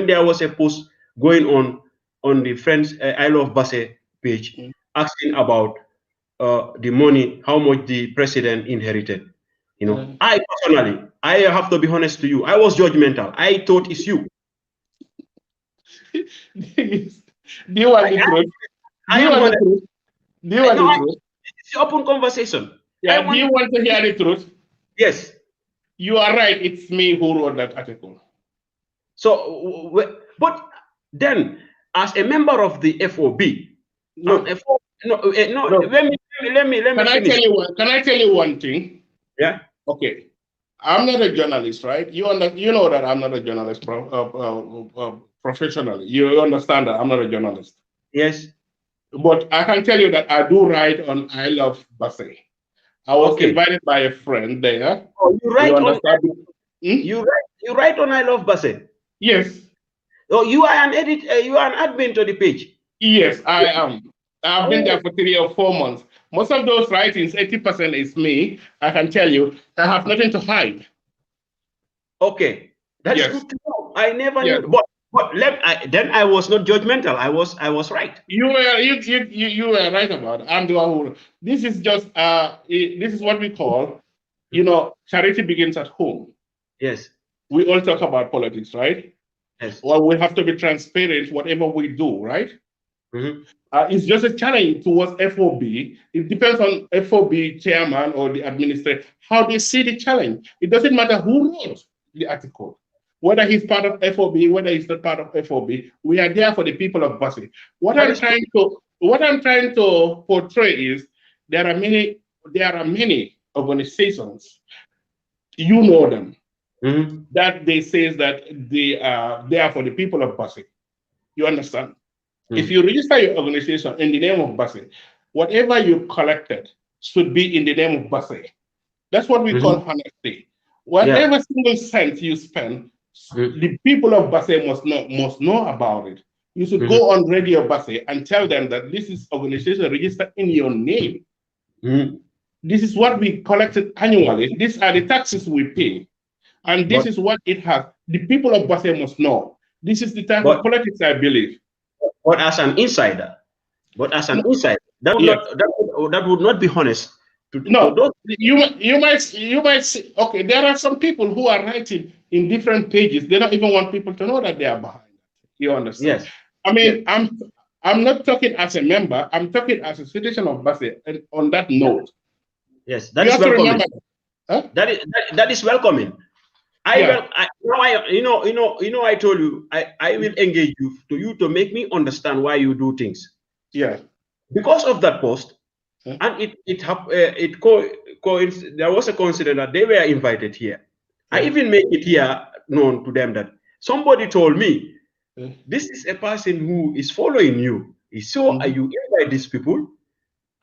there was a post going on the Friends I Love Basse page asking about the money, how much the president inherited, you know, I personally, I have to be honest to you, I was judgmental. I thought it's you. Do you want the truth? Do you want the truth? It's an open conversation. Yeah. Do you want to hear the truth? Yes. You are right. It's me who wrote that article. So, but then, as a member of the FOB, look, let me Can I tell you one thing? Yeah. Okay. I'm not a journalist, right? You know that I'm not a journalist professionally. You understand that I'm not a journalist. Yes. But I can tell you that I do write on I Love Basse. I was invited by a friend there. Oh, you write you write on I Love Basse? Yes. Oh, you are an you are an admin to the page? Yes, I am. I've been there for 3 or 4 months. Most of those writings, 80% is me. I can tell you, I have nothing to hide. Okay, that's good to know. I never knew. But then I was not judgmental. I was right. You were right about it. I'm the one who. This is just this is what we call, charity begins at home. Yes. We all talk about politics, right? Yes. Well, we have to be transparent, whatever we do, right? It's just a challenge towards FOB. It depends on FOB chairman or the administrator, how they see the challenge. It doesn't matter who wrote the article, whether he's part of FOB, whether he's not part of FOB. We are there for the people of Basse. What I'm trying to portray is there are many organizations, you know them, that they say that they are there for the people of Basse. You understand? If you register your organization in the name of Basse, whatever you collected should be in the name of Basse. That's what we call honesty. Whatever single cent you spend, the people of Basse must know about it. You should go on Radio Basse and tell them that this is organization registered in your name. This is what we collected annually. These are the taxes we pay. And this is what it has. The people of Basse must know. This is the type of politics I believe. But as an insider, that would not be honest. You might say, okay, there are some people who are writing in different pages. They don't even want people to know that they are behind. You understand? Yes. I mean, I'm not talking as a member. I'm talking as a citizen of Basse. And on that note, yes, that is welcoming. That is welcoming. I told you I will engage you to make me understand why you do things. Yeah. Because of that post, and there was a coincidence that they were invited here. I even made it here known to them that somebody told me this is a person who is following you. So you invite these people,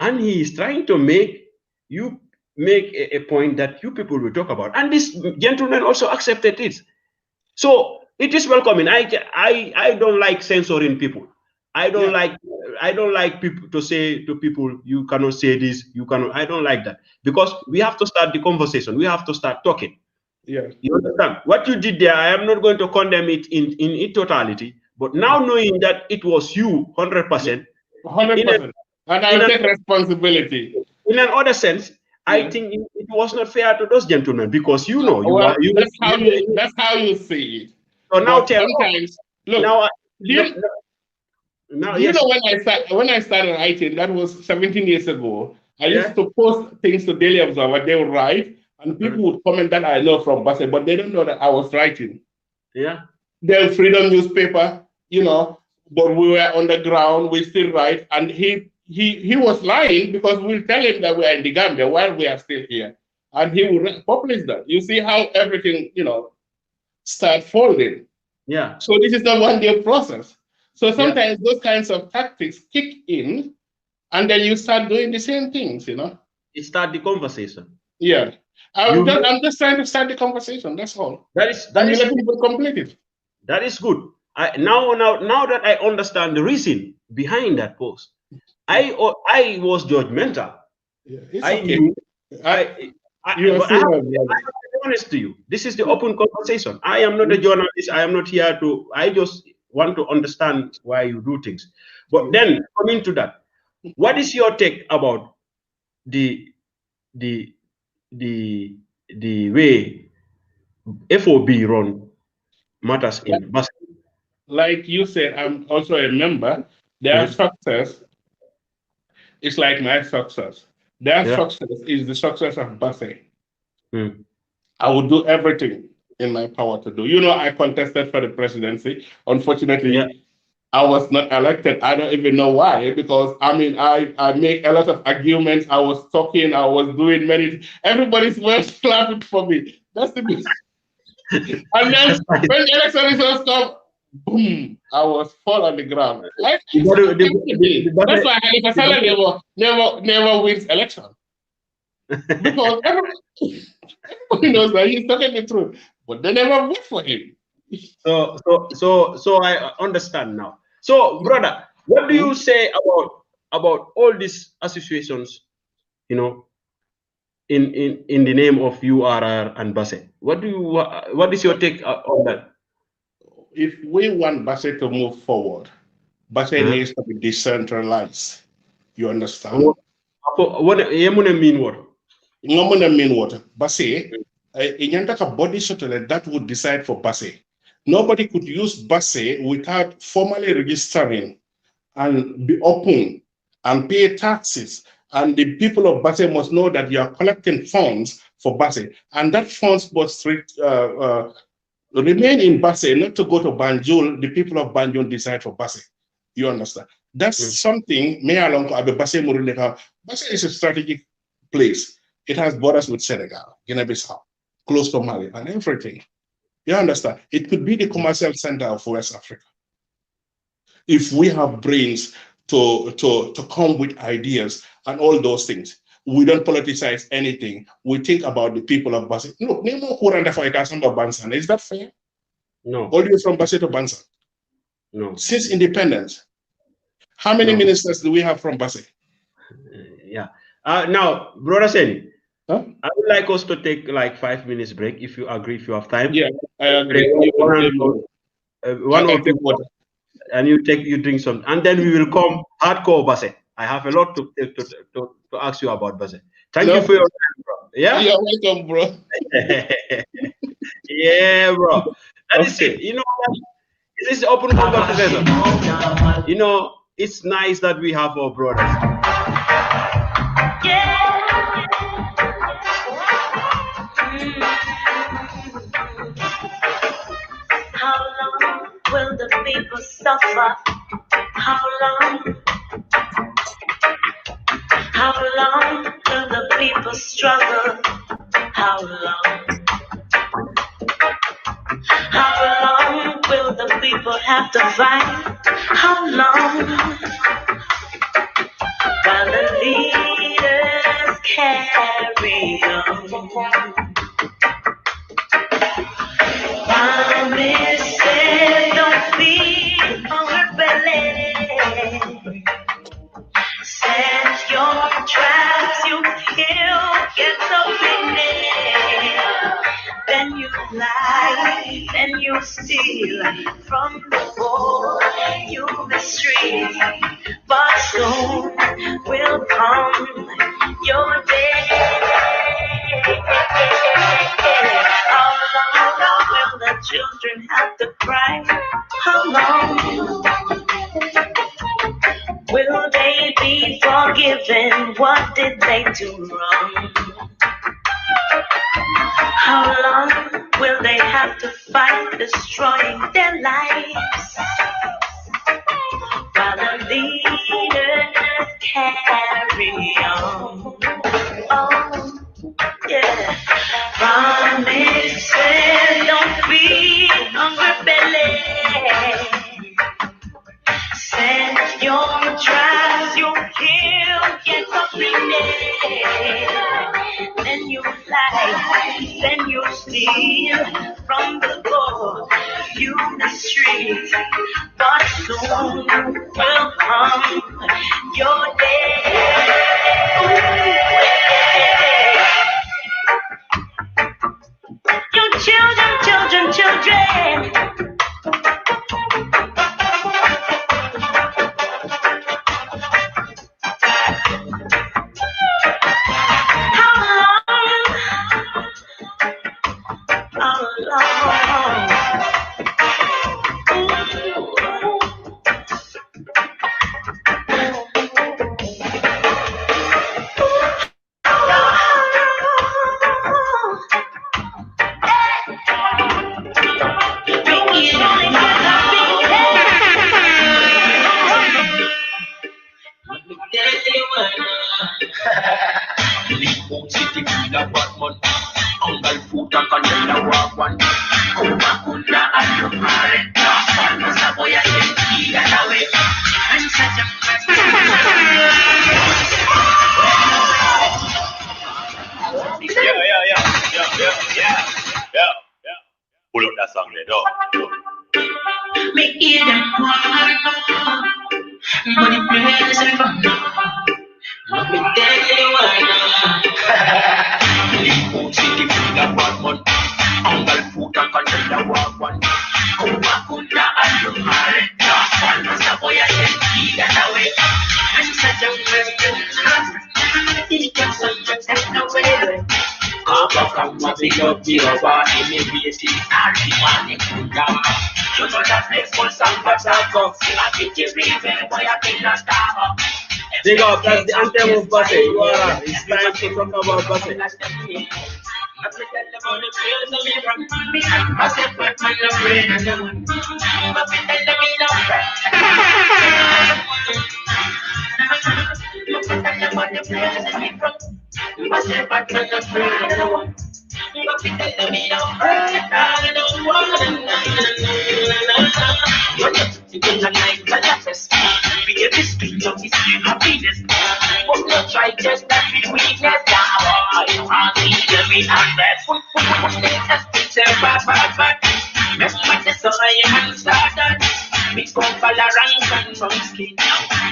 and he is trying to make you make a point that you people will talk about, and this gentleman also accepted it. So it is welcoming. I don't like censoring people. I don't like people to say to people, you cannot say this, you cannot. I don't like that, because we have to start the conversation. We have to start talking. Yeah. You understand what you did there? I am not going to condemn it in its totality, but now knowing that it was you 100%, 100%, and I take responsibility. In another sense, I think it was not fair to those gentlemen, because that's how you see it. So now sometimes look. When I started writing, that was 17 years ago. I used to post things to Daily Observer. They would write, and people would comment that I know from Basse, but they don't know that I was writing. Yeah. The Freedom newspaper, but we were on the ground. We still write, and he was lying, because we'll tell him that we are in the Gambia while we are still here, and he will publish that. You see how everything start folding. Yeah. So this is the one-day process. So sometimes those kinds of tactics kick in, and then you start doing the same things. It start the conversation. Yeah. I'm just trying to start the conversation. That's all. That is people complete it. That is good. Now that I understand the reason behind that post, I was judgmental. Yeah, I knew. I'm honest to you. This is the open conversation. I am not a journalist. I am not here to. I just want to understand why you do things. But then coming to that, what is your take about the way FOB run matters in Basse? Like you said, I'm also a member. There are structures It's like my success. Their success is the success of Basse. I would do everything in my power to do. You know, I contested for the presidency. Unfortunately, I was not elected. I don't even know why, because I mean, I make a lot of arguments. I was talking, I was doing many. Everybody's was clapping for me. That's the best. And then when the election results come, boom, I was fall on the ground. That's why Halifa Saleh never wins election. Because everybody knows that he's talking the truth, but they never vote for him. So I understand now. So, brother, what do you say about all these associations, you know, in the name of URR and Basse? What is your take on that? If we want Basse to move forward, Basse needs to be decentralized. You understand? What mean what? Mean what? Basse, a body that would decide for Basse. Nobody could use Basse without formally registering and be open and pay taxes. And the people of Basse must know that you are collecting funds for Basse. And that funds must remain in Basse, not to go to Banjul. The people of Banjul decide for Basse. You understand? That's something, Basse is a strategic place. It has borders with Senegal, Guinea-Bissau, close to Mali, and everything. You understand? It could be the commercial center of West Africa. If we have brains to come with ideas and all those things, we don't politicize anything. We think about the people of Basse. Look, is that fair? No. All the way from Basse to Bansan? No. Since independence, how many ministers do we have from Basse? Yeah. Now, Brother Sainey, I would like us to take like 5 minutes break, if you agree, if you have time. Yeah, I agree. One or two water. And you drink some, and then we will come hardcore Basse. I have a lot to ask you about Basse. Thank you for your time, bro. Yeah, you're welcome, bro. Yeah, bro. That is it. You know, this is open conversation. You know, it's nice that we have our brothers. How long will the people suffer? How long? How long will the people struggle? How long? How long will the people have to fight? How long? While the leaders carry on. Promises don't feed hunger belly. Set your traps, you kill, get something there. Then you lie, then you steal from the poor, you mistreat. But soon will come your day. How long will the children have to cry? How long will they be forgiven? What did they do wrong? How long will they have to fight, destroying their lives? While the leaders carry on. Oh, yeah. Promises don't feed hunger belly. Set your traps, you kill, get up in there. Then you lie, then you steal from the poor, you mistreat. But soon will come your day. Your children, children. Pull up that song there, though. Me hear them cry, but it plays and run. Let me tell you why now. Liverpool City food and one month. Uncle food and container walk one. Kuma kunda alumare. One was a boy and then he got away. And such a very good time. He can such a away. Papa from what we got here about immediately and the money could come. You know that makes one song but I go. I think you reason why I think that's Taba. Dig up, that's the anthem of Basse. You are right. It's time to talk about Basse. Happiness, but not try just that we weakness. You can't see the me and that. Let's put the soil and start that. We come for the rank and from skin.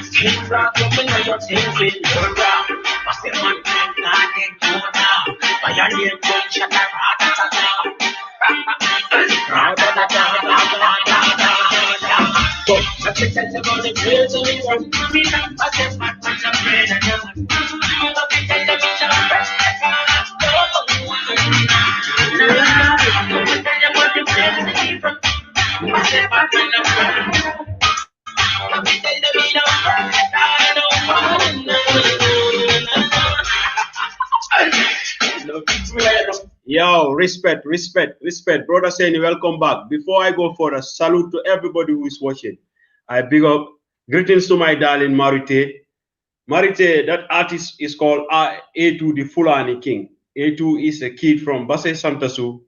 Skin rock, you know your things with your rock. What's the man can't get you now? Violate, don't shut up, Yo, respect. Brother Sainey, welcome back. Before I go further, salute to everybody who is watching. I big up. Greetings to my darling Marite. Marite, that artist is called A2 the Fulani King. A2 is a kid from Basse Santasu.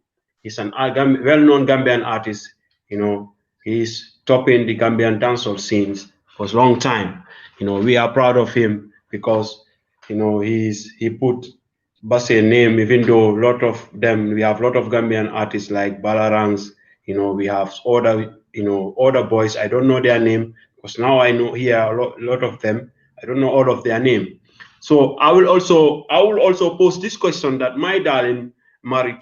He's an well-known Gambian artist. You know, he's topping the Gambian dancehall scenes for a long time. You know, we are proud of him because, you know, he put Basse name, even though a lot of them, we have a lot of Gambian artists like Balarangs, you know, we have other boys. I don't know their name because now I know here a lot of them. I don't know all of their name. So I will also pose this question that my darling Marie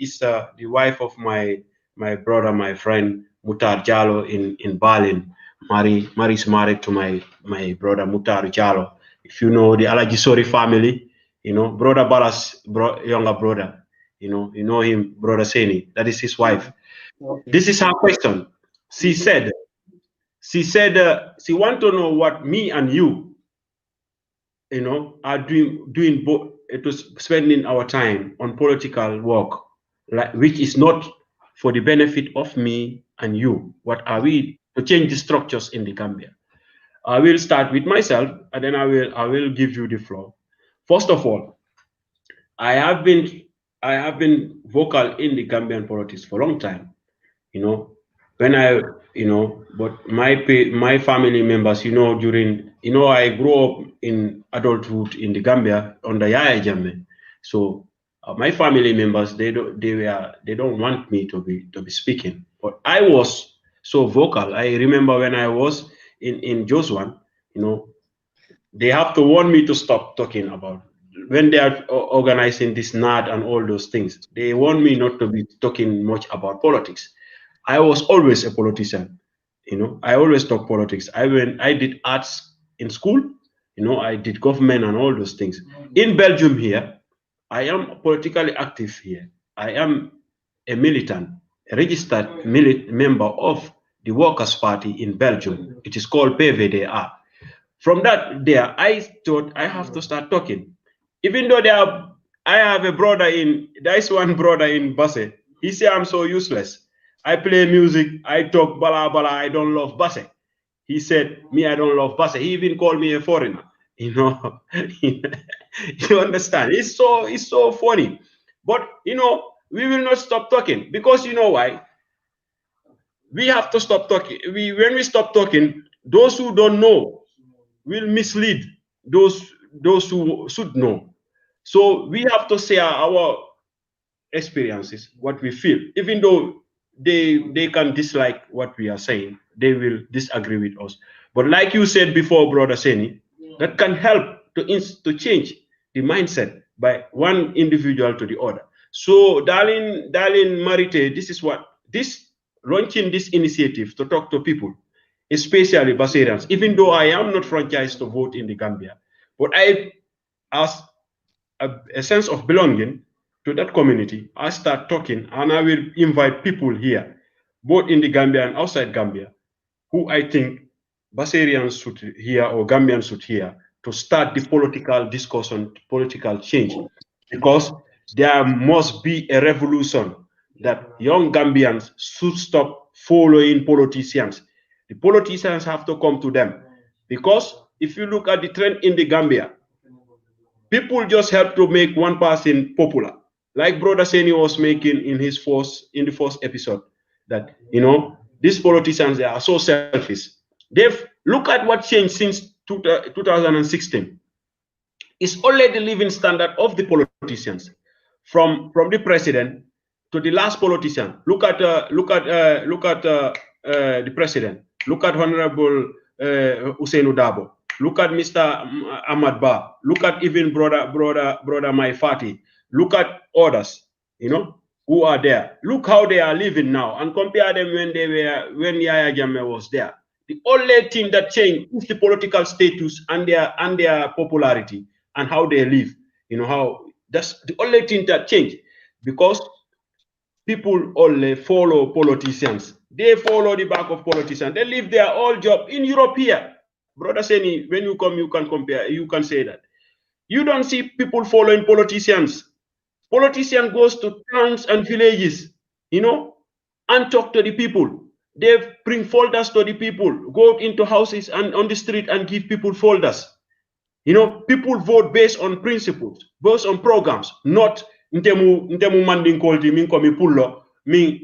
is the wife of my brother, my friend Mutar Jallo in Berlin. Marie is married to my brother Mutar Jallo. If you know the Alajisori family, you know, brother Balas, younger brother, you know him, brother Sainey. That is his wife. Okay. This is her question. She said she want to know what me and you know, are doing both. It was spending our time on political work, like which is not for the benefit of me and you. What are we to change the structures in the Gambia? I will start with myself, and then I will give you the floor. First of all, I have been vocal in the Gambian politics for a long time. You know, when but my family members, you know, I grew up in adulthood in the Gambia under Yaya Jammeh. So my family members, they don't want me to be speaking. But I was so vocal. I remember when I was in Josuan, you know, they have to warn me to stop talking about when they are organizing this NAD and all those things. They warn me not to be talking much about politics. I was always a politician, you know. I always talk politics. I did arts in school, you know. I did government and all those things. In Belgium here, I am politically active here. I am a militant, a registered member of the Workers' Party in Belgium. It is called PVDA. From that there, I thought I have to start talking. Even though I have a brother there is one brother in Basse. He said I'm so useless. I play music, I talk bala bala, I don't love Basse. He said, me, I don't love Basse. He even called me a foreigner. You know, you understand? It's so funny. But you know, we will not stop talking because you know why? We have to stop talking. When we stop talking, those who don't know will mislead those who should know. So we have to say our experiences, what we feel, even though they can dislike what we are saying, they will disagree with us. But like you said before, Brother Sainey, that can help to change the mindset by one individual to the other. So, darling Marite, this is what this launching this initiative to talk to people, especially Basarians, even though I am not franchised to vote in the Gambia, but I, as a sense of belonging to that community, I start talking and I will invite people here, both in the Gambia and outside Gambia, who I think Basarians should hear or Gambians should hear to start the political discussion, political change, because there must be a revolution that young Gambians should stop following politicians. The politicians have to come to them, because if you look at the trend in the Gambia, people just help to make one person popular, like Brother Sainey was making in the first episode, that these politicians, they are so selfish. They've look at what changed since 2016. It's only the living standard of the politicians, from the president to the last politician. Look at the president. Look at Honorable Usainu Dabo. Look at Mr. Ahmad Ba. Look at even brother Maifati. Look at others, who are there. Look how they are living now, and compare them when Yaya Jammeh was there. The only thing that changed is the political status and their popularity and how they live. How that's the only thing that changed, because people only follow politicians. They follow the back of politicians. They leave their old job in Europe here. Brother Sainey, when you come, you can compare, you can say that. You don't see people following politicians. Politician goes to towns and villages, and talk to the people. They bring folders to the people, go into houses and on the street and give people folders. People vote based on principles, based on programs, not ntemu manding kolti min komi pullo,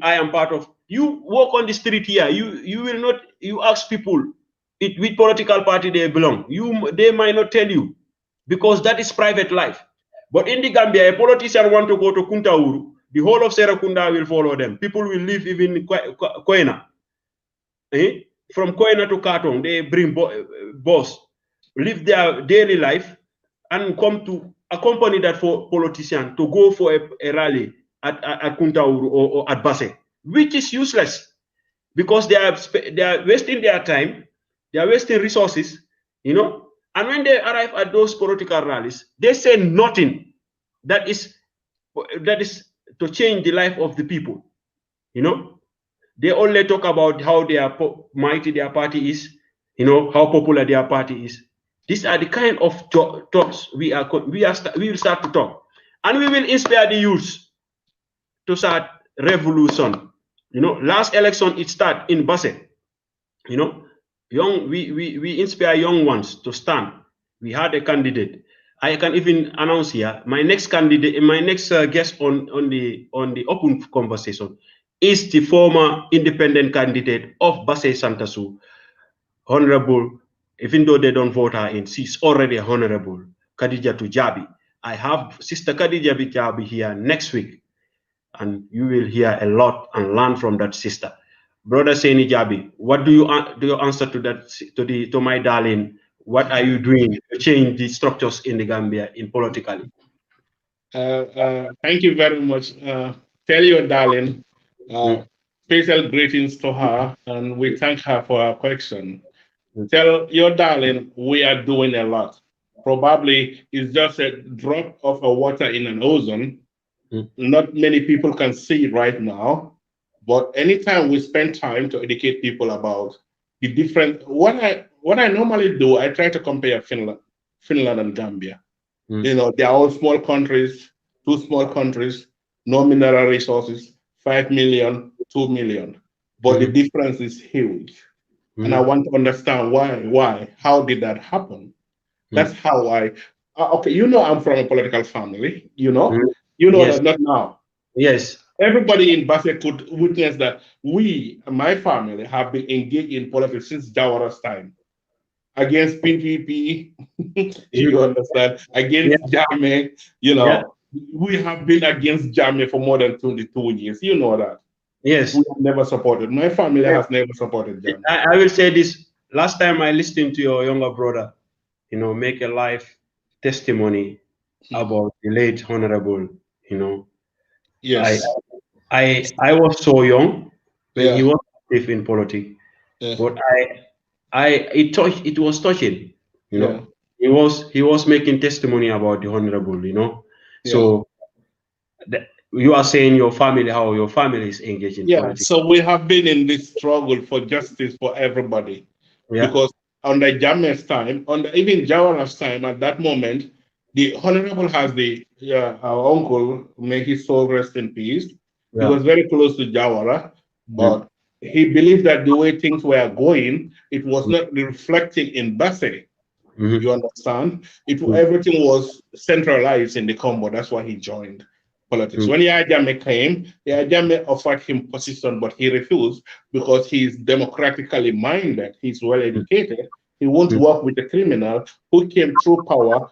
I am part of. You walk on the street here, you will not, you ask people which political party they belong. They might not tell you, because that is private life. But in the Gambia, a politician want to go to Kuntauru, the whole of Serakunda will follow them. People will live even in Koena. From Koena to Katong, they bring boss, live their daily life, and come to accompany that for politician to go for a rally at Kuntauru or at Basse, which is useless, because they are wasting their time, they are wasting resources, and when they arrive at those political rallies, they say nothing that is to change the life of the people. They only talk about how mighty their party is, how popular their party is. These are the kind of talks we will start to talk, and we will inspire the youth to start revolution. Last election it started in Basse. We inspire young ones to stand. We had a candidate. I can even announce here my next candidate, my next guest on the open conversation is the former independent candidate of Basse Santasu, Honorable, even though they don't vote her in, she's already Honorable Khadija Jabbie. I have Sister Khadija Jabbie here next week, and you will hear a lot and learn from that sister. Brother Sainey Jabbie, what do you answer to that, to my darling? What are you doing to change the structures in the Gambia in politically? Thank you very much. Tell your darling, special greetings to her, and we thank her for her question. Tell your darling we are doing a lot. Probably it's just a drop of water in an ocean. Not many people can see it right now. But anytime we spend time to educate people about the different, what I normally do, I try to compare Finland and Gambia. They are all small countries, two small countries, no mineral resources, 5 million, 2 million. But the difference is huge. And I want to understand why, how did that happen? That's how okay, I'm from a political family, Yes. that not now. Yes. Everybody in Basse could witness that my family, have been engaged in politics since Jawara's time. Against PPP, you understand? Against Jammeh, we have been against Jammeh for more than 22 years. You know that. Yes. We have never supported. My family has never supported Jammeh. I will say this. Last time I listened to your younger brother, make a live testimony about the late honorable, Yes. I was so young when he Yeah. was active in politics, Yeah. but it was touching, Yeah. he was making testimony about the honorable, Yeah. so you are saying how your family is engaged in Yeah. politics. So we have been in this struggle for justice for everybody. Yeah. Because under Jammeh's time, under even Jawara's time, at that moment, the honorable has our uncle, may his soul rest in peace. He Yeah. was very close to Jawara, Mm. but he believed that the way things were going, it was not reflecting in Basse. Mhm. You understand? Mm. Everything was centralized in the combo. That's why he joined politics. Mm. When Yahya Jammeh came, Yahya Jammeh offered him position, but he refused because he's democratically minded. He's well educated. He won't Mm. work with a criminal who came through power.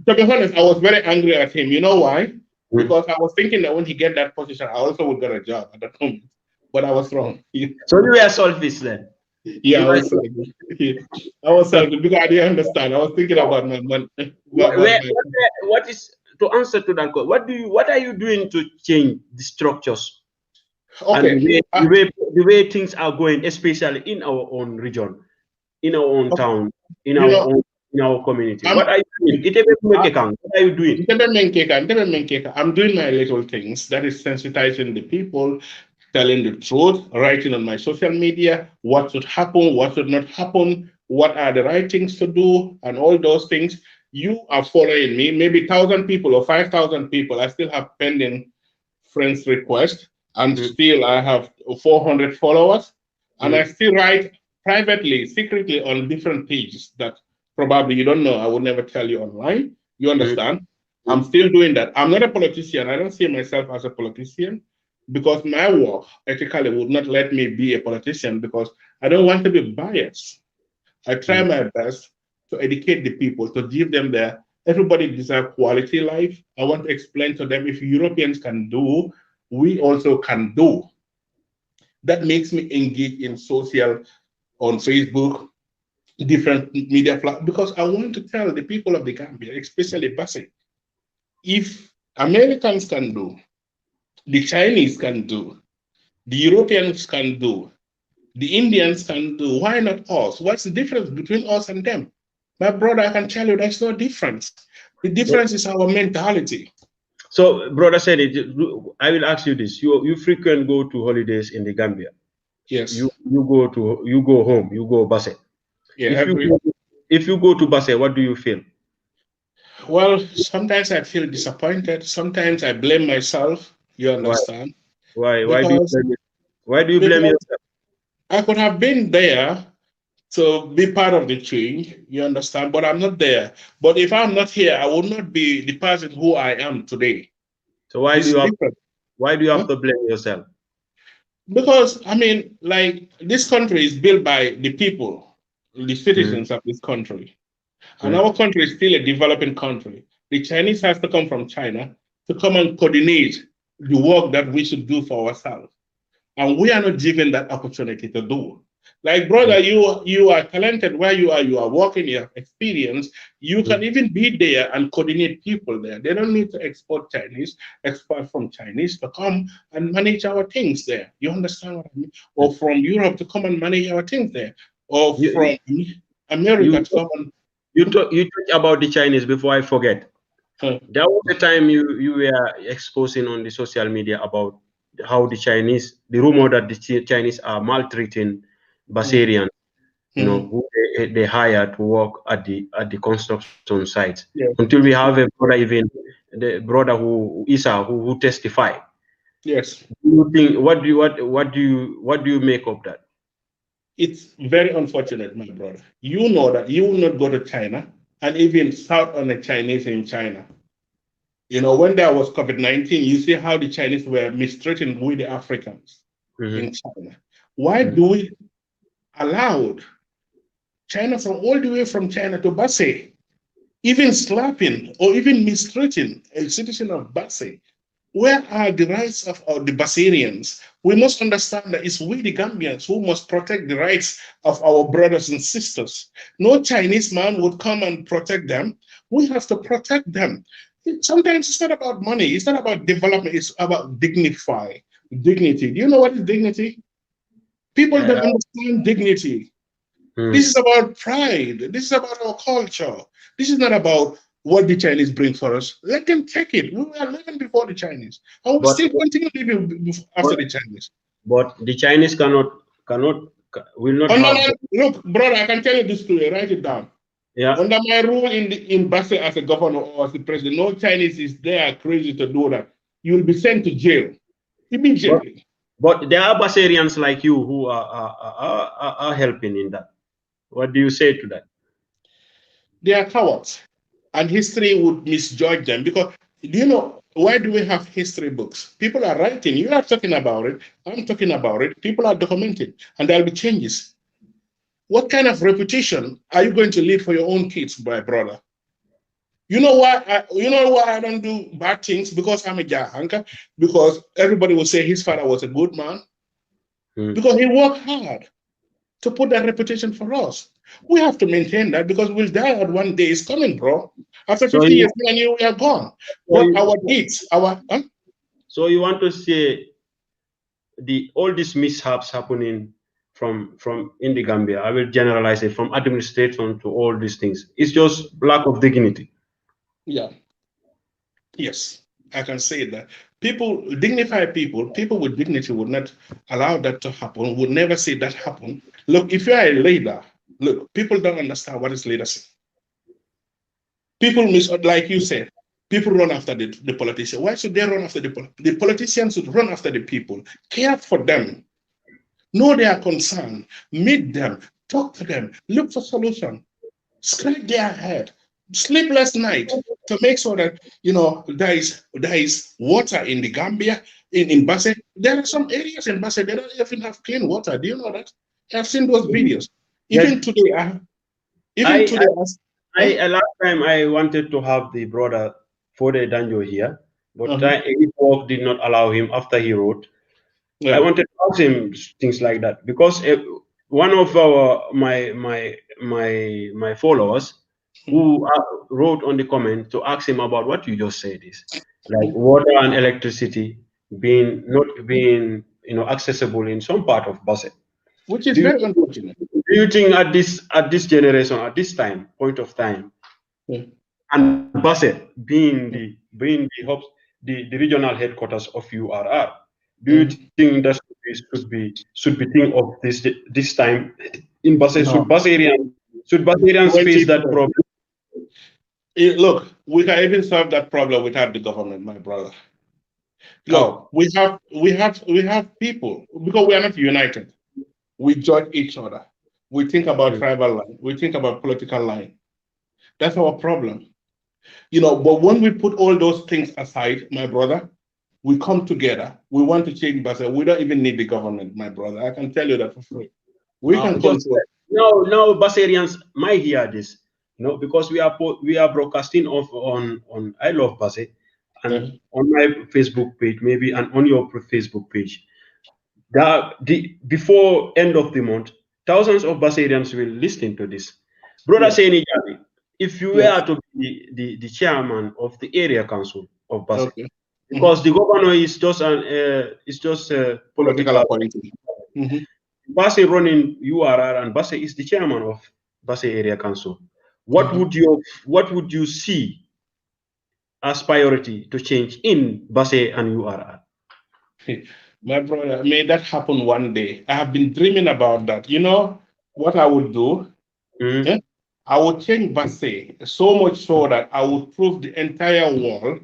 To be honest, I was very angry at him. You know why? Mm. Because I was thinking that when he get that position, I also would get a job at that moment. But I was wrong. So you were selfish then. Yeah, You I were was selfish. I was selfish because I didn't understand. I was thinking about my money. what is to answer to that question? What are you doing to change the structures and Okay. the way things are going, especially in our own region, in our own town, in You our know, own in our community? I'm What are you doing? What are you doing? I'm doing my little things. That is sensitizing the people, telling the truth, writing on my social media, what should happen, what should not happen, what are the right things to do, and all those things. You are following me, maybe 1,000 people or 5,000 people. I still have pending friends request, and still I have 400 followers, and I still write privately, secretly on different pages that probably you don't know. I would never tell you online. You understand? I'm still doing that. I'm not a politician. I don't see myself as a politician because my work ethically would not let me be a politician because I don't want to be biased. I try my best to educate the people, to give them everybody deserves quality life. I want to explain to them if Europeans can do, we also can do. That makes me engage in social, on Facebook, different media platforms, because I want to tell the people of the Gambia, especially Basse, if Americans can do, the Chinese can do, the Europeans can do, the Indians can do, why not us? What's the difference between us and them? My brother, I can tell you there's no difference. The difference is our mentality. So, brother said it. I will ask you this: you frequent go to holidays in the Gambia. Yes. You go home. You go Basse. Yeah. If you go to Basse, what do you feel? Well, sometimes I feel disappointed. Sometimes I blame myself. You understand? Why? Because, Why do you blame yourself? I could have been there to be part of the change, you understand, but I'm not there. But if I'm not here, I will not be the person who I am today. So why It's do you have different. to blame yourself? Because I mean, like, this country is built by the people, the citizens of this country. And our country is still a developing country. The Chinese has to come from China to come and coordinate the work that we should do for ourselves. And we are not given that opportunity to do. Like, brother, you are talented where you are working, you have experience. You can even be there and coordinate people there. They don't need to export from Chinese to come and manage our things there. You understand what I mean? Or from Europe to come and manage our things there. Or from America to come and you talk about the Chinese before I forget. There was a time you were exposing on the social media about how the rumor that the Chinese are maltreating Basarians, who they hire to work at the construction sites. Yeah. Until we have a brother, even the brother who testified. Yes. What do you make of that? It's very unfortunate, my brother. You know that you will not go to China and even start on the Chinese in China. You know, when there was COVID-19, you see how the Chinese were mistreating with the Africans in China. Why do we allow China from all the way from China to Basse even slapping or even mistreating a citizen of Basse. Where are the rights of the Basarians? We must understand that it's we, the Gambians, who must protect the rights of our brothers and sisters. No Chinese man would come and protect them. We have to protect them. Sometimes it's not about money. It's not about development. It's about dignity. Do you know what is dignity? People don't understand dignity. This is about pride. This is about our culture. This is not about what the Chinese bring for us. Let them take it. We were living before the Chinese. I will still continue living after the Chinese. But the Chinese will not have. Look, brother, I can tell you this story. Write it down. Yeah. Under my rule in Basse as a governor or as a president, no Chinese is there crazy to do that. You will be sent to jail immediately. But there are Bassarians like you who are helping in that. What do you say to that? They are cowards, and history would misjudge them because, do you know, why do we have history books? People are writing. You are talking about it. I'm talking about it. People are documenting, and there will be changes. What kind of reputation are you going to leave for your own kids, my brother? You know why? I don't do bad things? Because I'm a Jahanka. Because everybody will say his father was a good man. Because he worked hard to put that reputation for us. We have to maintain that because we'll die out one day. It's coming, bro. After 50 years, me and you, we are gone. But our deeds, So you want to say all these mishaps happening from in the Gambia, I will generalize it, from administration to all these things. It's just lack of dignity. Yeah. Yes, I can say that. Dignified people with dignity would not allow that to happen, would never say that happen. Look, if you are a leader, look, people don't understand what is leadership. People like you said, people run after the politician. Why should they run after the politicians? Should run after the people, care for them, know their concern, meet them, talk to them, look for solution, scratch their head, sleepless night to make sure that there is water in the Gambia, in Basse. There are some areas in Basse they don't even have clean water. Do you know that? I've seen those videos. Even today, last time I wanted to have the brother Fode Danjo here, but his work did not allow him after he wrote. I wanted to ask him things like that because one of my followers who wrote on the comment to ask him about what you just said is like water and electricity not being accessible in some part of Basse, which is very unfortunate. Do you think at this generation, at this point of time, and Basse being the regional headquarters of URR, do you think that should be think of this time in Basse? No. Should Bassarians face that problem? Look, we can even solve that problem without the government, my brother. No, we have people, because we are not united. We judge each other. We think about tribal line. We think about political line. That's our problem. But when we put all those things aside, my brother, we come together. We want to change Basse. We don't even need the government, my brother. I can tell you that for free. We can control. No, Bassarians might hear this, because we are broadcasting on I Love Basse and on my Facebook page, maybe, and on your Facebook page. Before end of the month, thousands of Bassarians will listen to this. Brother Sainey Jabbie, if you were to be the chairman of the area council of Basse, because the governor is just a political appointee. Basse running URR, and Basse is the chairman of Basse area council. What would you see as priority to change in Basse and URR? My brother, may that happen one day. I have been dreaming about that. You know what I would do? I would change Basse so much so that I would prove the entire world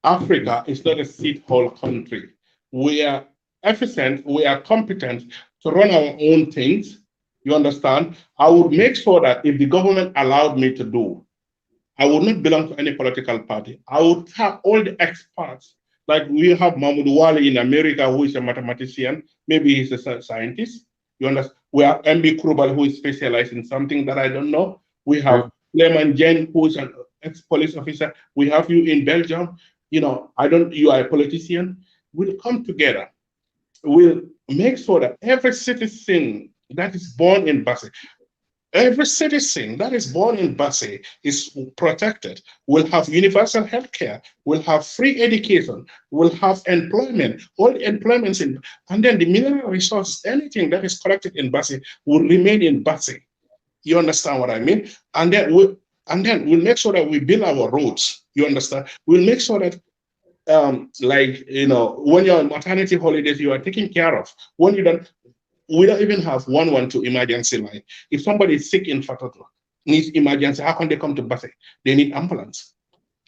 Africa is not a seat-hole country. We are efficient, we are competent to run our own things. You understand? I would make sure that if the government allowed me to do, I would not belong to any political party. I would have all the experts. Like we have Mahmoud Wali in America, who is a mathematician. Maybe he's a scientist. You understand? We have MB Krubal, who is specialized in something that I don't know. We have Lehman Jen, who is ex-police officer. We have you in Belgium. You know, you are a politician. We'll come together. We'll make sure that every citizen that is born in Basse, every citizen that is born in Basse is protected, will have universal health care, will have free education, will have employment, all the employments in, and then the mineral resources, anything that is collected in Basse will remain in Basse. You understand what I mean? And then we'll make sure that we build our roads. You understand? We'll make sure that like, you know, when you're on maternity holidays, you are taken care of. When you don't, we don't even have 112 emergency line. If somebody is sick in Fatoto, needs emergency, how can they come to Basse? They need ambulance.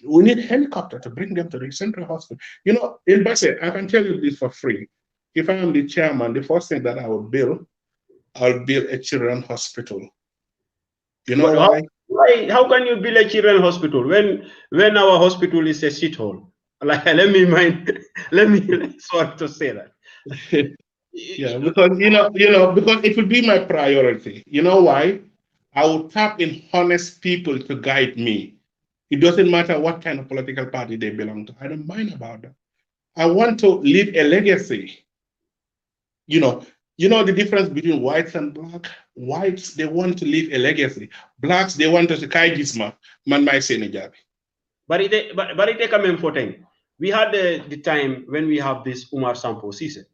We need helicopter to bring them to the central hospital. You know, in Basse, I can tell you this for free. If I am the chairman, the first thing that I will build, I'll build a children's hospital. You know why? How can you build a children's hospital when our hospital is a shithole? Like, let me sorry to say that. Yeah, because because it will be my priority. You know why? I will tap in honest people to guide me. It doesn't matter what kind of political party they belong to. I don't mind about that. I want to leave a legacy. You know the difference between whites and black. Whites, they want to leave a legacy. Blacks, they want to kaijisma man my Sainey Jabbie. But it come in 14. We had the time when we have this Umar Sampo Sise.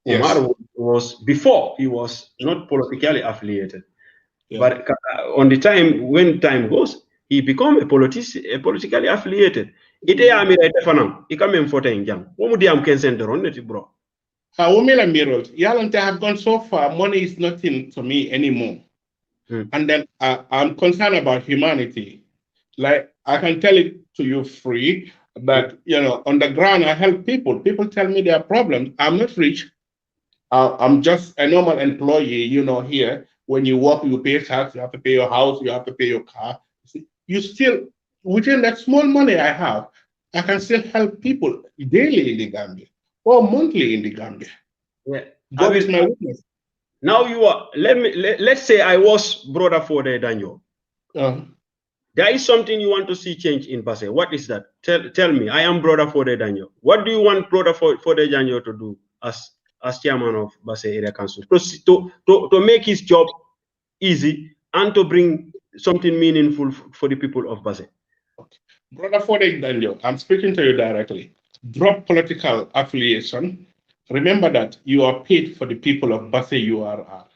Yes. Umar was, before, he was not politically affiliated. Yeah. But on the time, when time goes, he become a politically affiliated. Ite amira ite fanam. Ikame mfote jam. Womu diam kensende roneti bro. I have gone so far. Money is nothing to me anymore. And then I'm concerned about humanity. Like, I can tell it to you free that, on the ground, I help people. People tell me their problems. I'm not rich. I'm just a normal employee, here. When you work, you pay tax, you have to pay your house, you have to pay your car. You still, within that small money I have, I can still help people daily in the Gambia or monthly in the Gambia. Yeah. God is my witness. Now you are, let's say I was Brother Fode Daniel. There is something you want to see change in Basse. What is that? Tell me. I am Brother Fode Daniel. What do you want Brother Fode Daniel to do as chairman of Basse Area Council? To make his job easy and to bring something meaningful for the people of Basse. Okay. Brother Fode Daniel, I'm speaking to you directly. Drop political affiliation. Remember that you are paid for the people of Basse URR.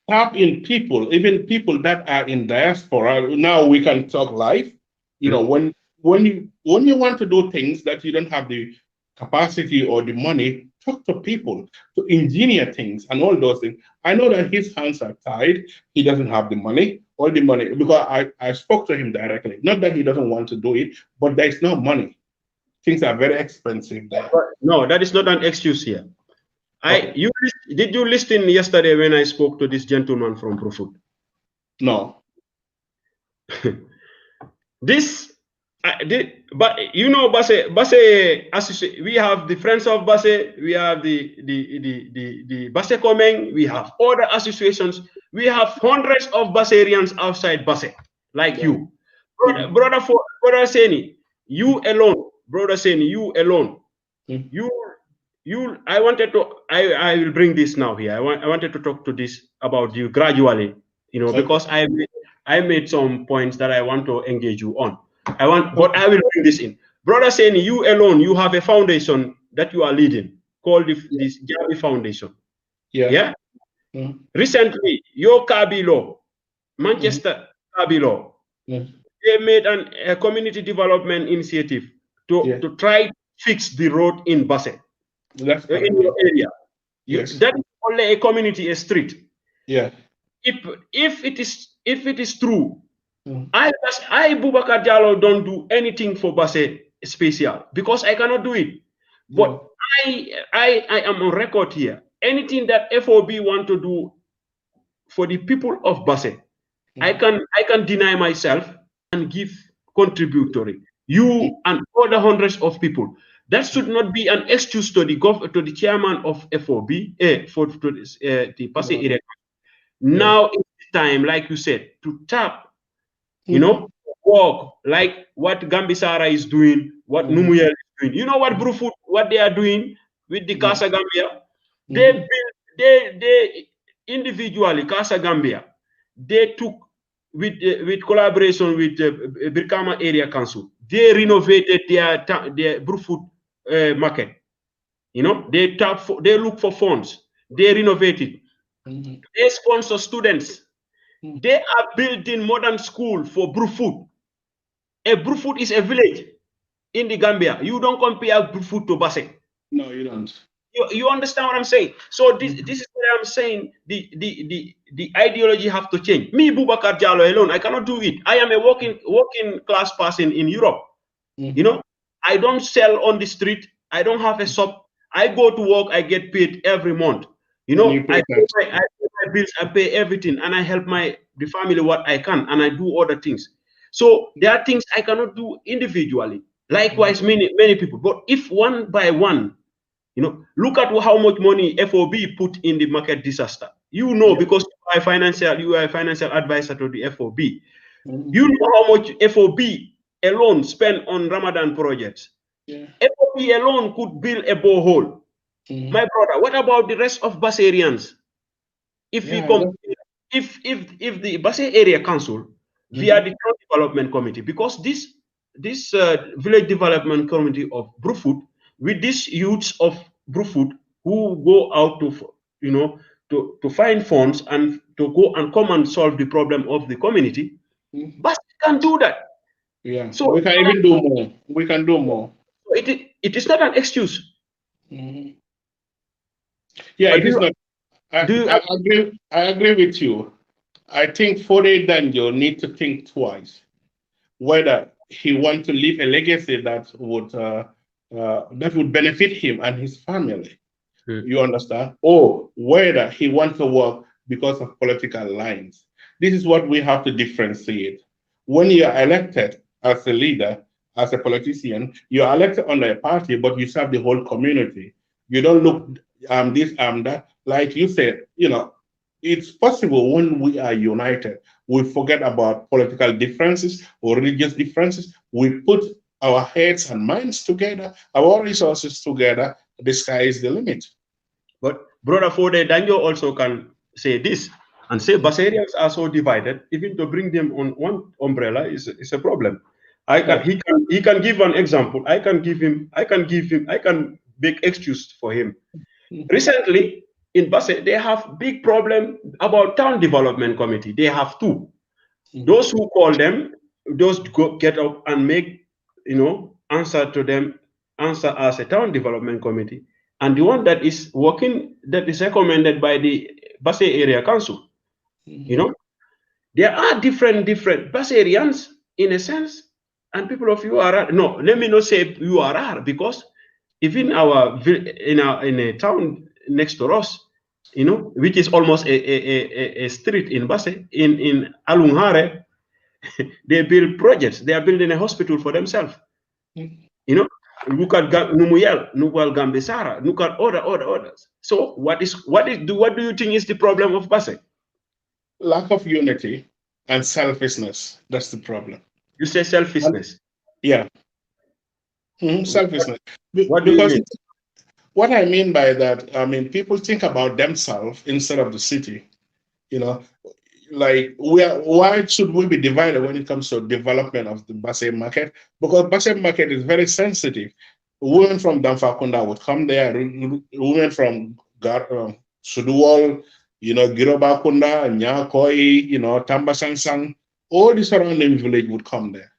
Tap in people, even people that are in diaspora. Now we can talk live. When you want to do things that you don't have the capacity or the money, talk to people to engineer things and all those things. I know that his hands are tied. He doesn't have the money, all the money, because I spoke to him directly. Not that he doesn't want to do it, but there is no money. Things are very expensive there. No, that is not an excuse here. Okay. Did you listen yesterday when I spoke to this gentleman from Profut? No. But Basse, we have the Friends of Basse, we have the Basse Coming, we have other associations, we have hundreds of Basserians outside Basse, like you. Brother Sainey, you alone, Brother Sainey, you alone, I will bring this now here. I wanted to talk to this about you gradually, because I made some points that I want to engage you on. But I will bring this in. Brother Sainey, you alone, you have a foundation that you are leading called this Jabbie Foundation. Yeah. Recently, your Kabilo, Manchester Kabilo, they made a community development initiative to try to fix the road in Basse. That's in your area. Yes. That is only a community, a street. Yeah. If it is true, I Boubacar Diallo don't do anything for Basse special because I cannot do it. But I am on record here. Anything that FOB want to do for the people of Basse, I can deny myself and give contributory. You and other hundreds of people. That should not be an excuse to the chairman of FOB the Basse area. Now it's time, like you said, to tap, work like what Gambisara is doing, what Numuyel is doing. You know what Brufut, what they are doing with the Casa Gambia? They build, they individually, Casa Gambia, they took with collaboration with Birkama Area Council, they renovated their Brufut market. You know, they look for funds, they renovate it, they sponsor students, they are building modern school for Brufut. A Brufut is a village in the Gambia. You don't compare Brufut to Basse. No, you don't. You understand what I'm saying? So this is what I'm saying. The ideology have to change. Me, Boubacar Diallo alone, I cannot do it. I am a working class person in Europe. You know, I don't sell on the street. I don't have a shop. I go to work. I get paid every month. You know, I pay my bills. I pay everything, and I help the family what I can, and I do other things. So there are things I cannot do individually. Likewise, many people. But if one by one, you know, look at how much money FOB put in the market disaster. You know, because you are a financial advisor to the FOB. You know how much FOB alone spent on Ramadan projects. FOB alone could build a borehole. My brother, what about the rest of Basse areas? If we if the Basse Area Council via the Town Development Committee, because this Village Development Committee of Brufut, with these youths of Brufut who go out to, you know, to find funds and to go and come and solve the problem of the community, but can do that. Yeah, so we can even do more. We can do more. It is not an excuse. Yeah, it is not. I agree with you. I think Fode Daniel need to think twice whether he wants to leave a legacy that would benefit him and his family. You understand? Or whether he wants to work because of political lines. This is what we have to differentiate. When you are elected as a leader, as a politician, you are elected under a party, but you serve the whole community. You don't look this, that. Like you said, you know, it's possible when we are united, we forget about political differences or religious differences. We put our heads and minds together, our resources together. The sky is the limit. But Brother Fode Daniel also can say this and say Bassarians are so divided, even to bring them on one umbrella is a problem. He can give an example. I can make excuse for him. Recently in Basse, they have big problem about town development committee. They have two. Those who call them, those get up and make, you know, answer as a town development committee, and the one that is working, that is recommended by the Basse Area Council. You know, there are different Bassearians in a sense, and people of URR. No, let me not say URR, because even in a town next to us, you know, which is almost a street in Basse, in Alunghare, they build projects. They are building a hospital for themselves. You know, look at Numuyel, look at Gambisara, look at others. So what do you think is the problem of Basse? Lack of unity and selfishness. That's the problem. You say selfishness? Yeah. Selfishness. What do you mean? What I mean by that, I mean, people think about themselves instead of the city. You know, like why should we be divided when it comes to development of the Basse market? Because Basse market is very sensitive. Women from Damfakunda would come there. Women from Suduwal, you know, Girobakunda, Nyakoi, you know, Tambasansang, all the surrounding village would come there.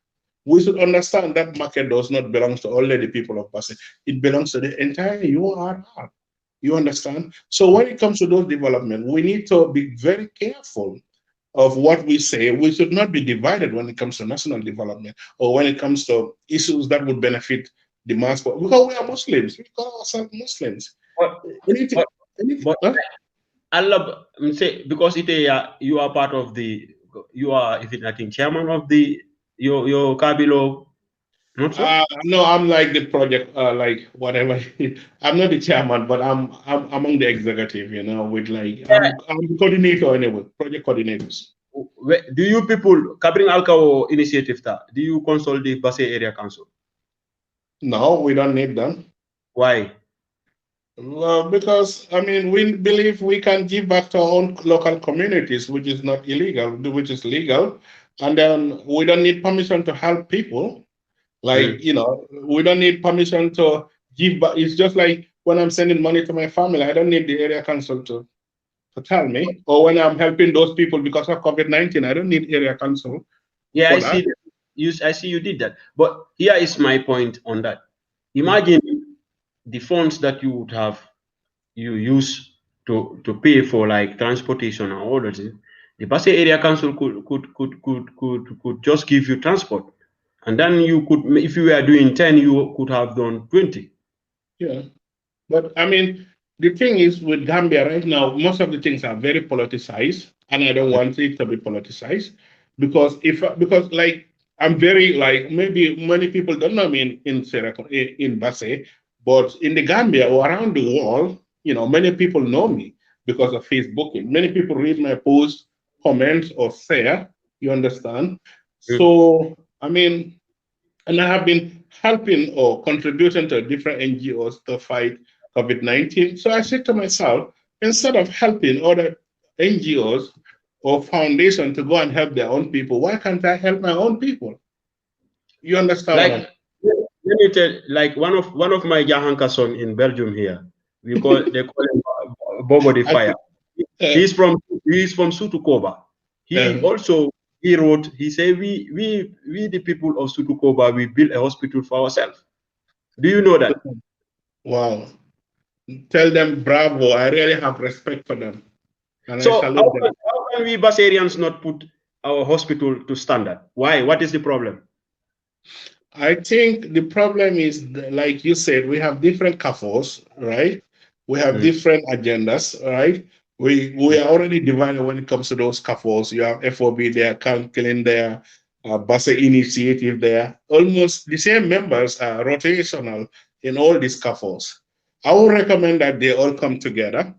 We should understand that market does not belong to only the people of Basse. It belongs to the entire URR. You understand? So when it comes to those development, we need to be very careful of what we say. We should not be divided when it comes to national development or when it comes to issues that would benefit the mass. Because we are Muslims. We call ourselves Muslims. I love say because you are part of you are, if it, I think, chairman of your Kabilo. No, I'm like the project, like whatever. I'm not the chairman, but I'm among the executive. You know, with like I'm the coordinator anyway, project coordinators. do you people Kabring Alkao initiative do you consult the Basse Area Council? No, we don't need them. Why? Well, because I mean, we believe we can give back to our own local communities, which is not illegal, which is legal, and then we don't need permission to help people. Like, we don't need permission to give back. It's just like when I'm sending money to my family, I don't need the area council to tell me. Or when I'm helping those people because of COVID-19, I don't need area council. Yeah, for I that. see. I see you did that. But here is my point on that. Imagine the funds that you would have you use to pay for like transportation and all that. The Basse Area Council could just give you transport, and then you could, if you were doing 10, you could have done 20. Yeah, but I mean, the thing is with Gambia right now, most of the things are very politicized, and I don't want it to be politicized because like I'm very like maybe many people don't know me in Basse, but in the Gambia or around the world, many people know me because of Facebooking. Many people read my posts, comment, or share. You understand? So I mean, and I have been helping or contributing to different NGOs to fight COVID-19. So I said to myself, instead of helping other NGOs or foundation to go and help their own people, why can't I help my own people? You understand what I'm Like, let me tell, like one of my Jahanka son in Belgium here, they call him Bobo the Fire. He's from Sutukoba. He wrote, he said, we the people of Sutukoba, we built a hospital for ourselves. Do you know that? Wow. Tell them bravo. I really have respect for them. And so I salute them. how can we Bassarians not put our hospital to standard? Why? What is the problem? I think the problem is, like you said, we have different CAFOs, right? We have different agendas, right? We are already divided when it comes to those CAFOs. You have FOB there, Counseling there, Basse Initiative there. Almost the same members are rotational in all these CAFOs. I would recommend that they all come together.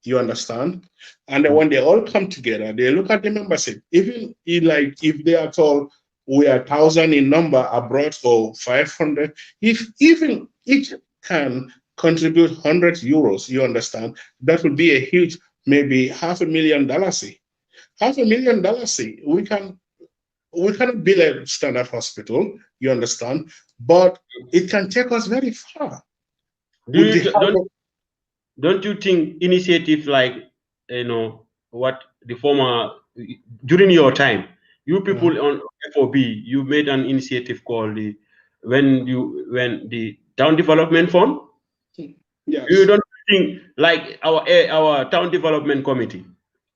You understand? And then when they all come together, they look at the membership. Even if they are told we are 1,000 in number abroad or 500, if even each can contribute 100 euros, you understand, that would be a huge, maybe $500,000. $500,000. We cannot build a standard hospital, you understand, but it can take us very far. Don't you think initiative like what the former during your time, you people on FOB, you made an initiative called when the town development fund? Yes. You don't think like our town development committee?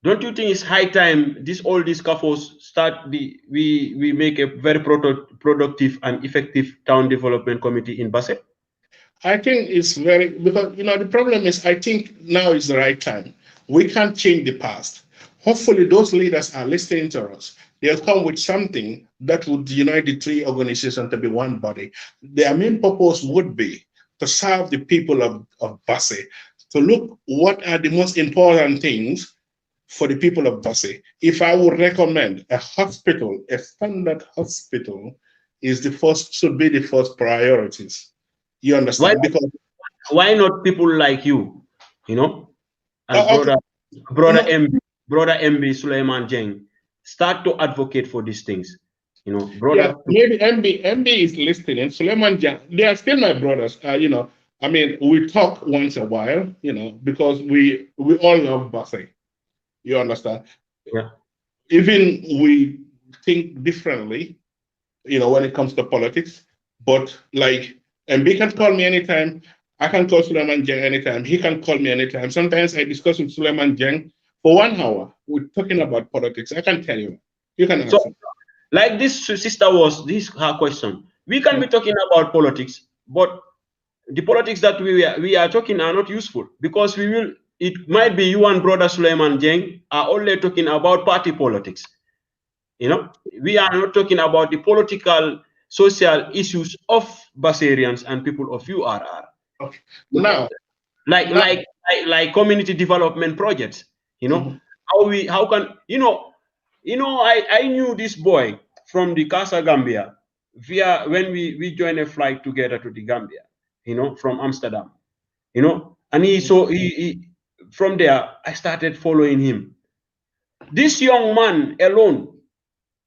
Don't you think it's high time all these CAFOs start we make a very productive and effective town development committee in Basse? I think it's because the problem is I think now is the right time. We can't change the past. Hopefully those leaders are listening to us. They'll come with something that would unite the three organizations to be one body. Their main purpose would be to serve the people of Basse, to look what are the most important things for the people of Basse. If I would recommend a hospital, a standard hospital should be the first priorities. You understand? Why not people like you, and brother MB Suleiman Jeng start to advocate for these things, brother? Yeah, maybe MB is listening. Suleiman Jeng, they are still my brothers. I mean, we talk once a while, because we all love Basse. You understand? Yeah. Even we think differently, when it comes to politics, but like, MB can call me anytime. I can call Suleiman Jeng anytime. He can call me anytime. Sometimes I discuss with Suleiman Jeng for 1 hour. We're talking about politics. I can tell you. You can ask him. Like this sister this her question. We can be talking about politics, but the politics that we are talking are not useful because it might be you and brother Suleiman Jeng are only talking about party politics. We are not talking about the political, social issues of Bassarians and people of URR. Okay. Now, like community development projects. How can You know, I knew this boy from the Casa Gambia via when we joined a flight together to the Gambia, you know, from Amsterdam, you know, and he from there I started following him. This young man alone,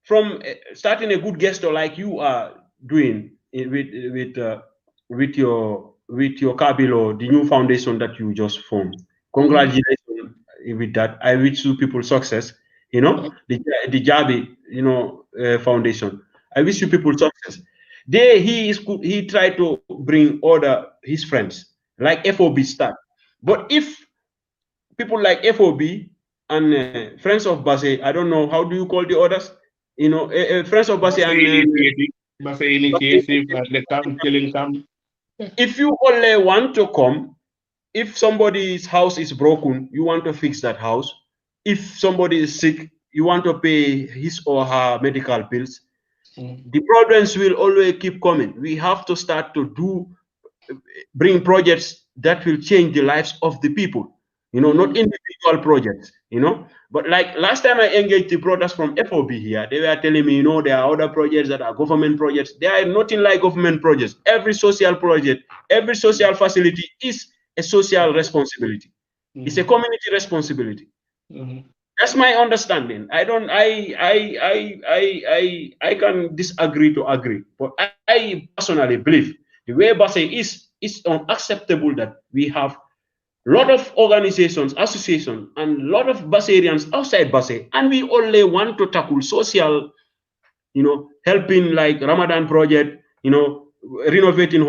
from starting a good gesture like you are doing with your Kabilo, the new foundation that you just formed. Congratulations with that. I wish you people success. You know, the Jabbie, you know, foundation. I wish you people success. There he tried to bring order his friends like FOB start. But if people like FOB and friends of Basse, I don't know how do you call the others. You know, friends of Basse and Basse initiative and the killing camp. if you only want to come, if somebody's house is broken, you want to fix that house. If somebody is sick, you want to pay his or her medical bills. The problems will always keep coming. We have to start to bring projects that will change the lives of the people, you know, not individual projects, you know. But like last time I engaged the brothers from FOB here, they were telling me, you know, there are other projects that are government projects. They are nothing like government projects. Every social project, every social facility is a social responsibility. It's a community responsibility. That's my understanding. I can disagree to agree, but I personally believe the way Basse is unacceptable that we have a lot of organizations, associations, and a lot of Basserians outside Basse, and we only want to tackle social, you know, helping like Ramadan project, you know, renovating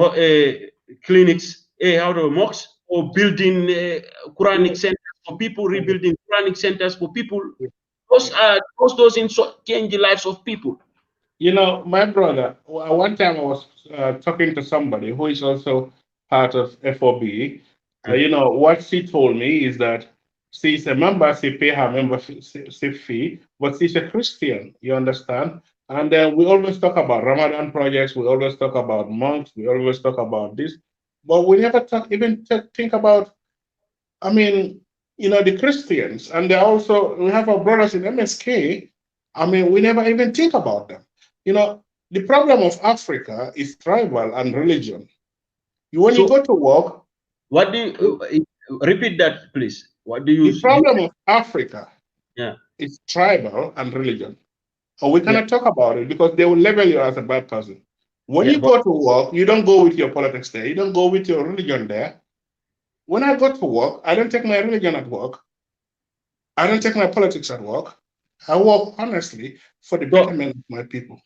clinics, mosques, or building Quranic centers for people, rebuilding Quranic centers for people. Those change the lives of people. You know, my brother, one time I was talking to somebody who is also part of FOB. You know, what she told me is that she's a member, she pay her membership fee, but she's a Christian, you understand? And then we always talk about Ramadan projects, we always talk about monks, we always talk about this, but we never think about, I mean, you know, the Christians, and they also, we have our brothers in MSK. I mean, we never even think about them. You know, the problem of Africa is tribal and religion. When you go to work, what do you repeat that, please? What do you? The problem of Africa, yeah, is tribal and religion. And we cannot talk about it because they will label you as a bad person. When you go to work, you don't go with your politics there. You don't go with your religion there. When I go to work, I don't take my religion at work. I don't take my politics at work. I work honestly for the betterment of my people.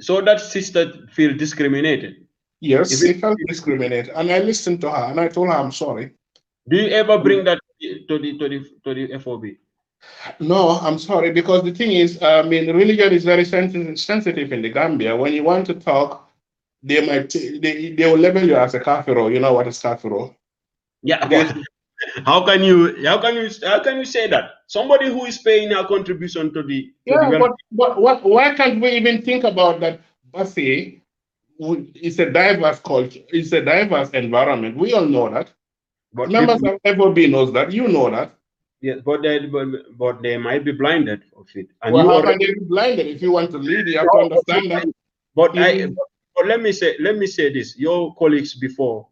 So that sister feel discriminated? Yes, she felt discriminated, and I listened to her, and I told her I'm sorry. Do you ever bring that to the FOB? No, I'm sorry, because the thing is, I mean, religion is very sensitive in the Gambia. When you want to talk, they will label you as a kafiro. You know what is kafiro? Yeah. How can you say that? Somebody who is paying a contribution to the but why can't we even think about that? Basse is a diverse culture. It's a diverse environment. We all know that. But members of FOB knows that. You know that. Yes, but they might be blinded of it. And well, how can they be blinded? If you want to lead, you have to understand that. But let me say this: your colleagues of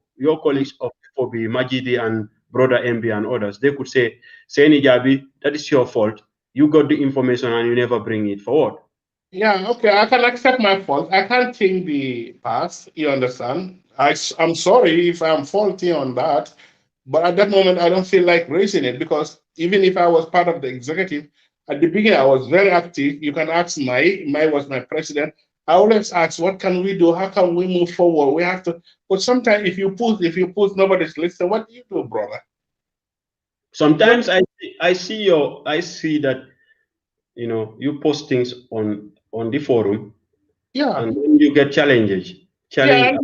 FOB, Majidi and Brother MB and others, they could say, Sainey Jabbie, that is your fault. You got the information and you never bring it forward. Yeah, okay, I can accept my fault. I can't change the past. You understand? I'm sorry if I'm faulty on that. But at that moment, I don't feel like raising it because even if I was part of the executive, at the beginning, I was very active. You can ask Mai was my president. I always ask, what can we do? How can we move forward? We have to, but sometimes if you push, nobody's listening. What do you do, brother? Sometimes I see that, you know, you post things on the forum. Yeah. And then you get challenges. Yeah,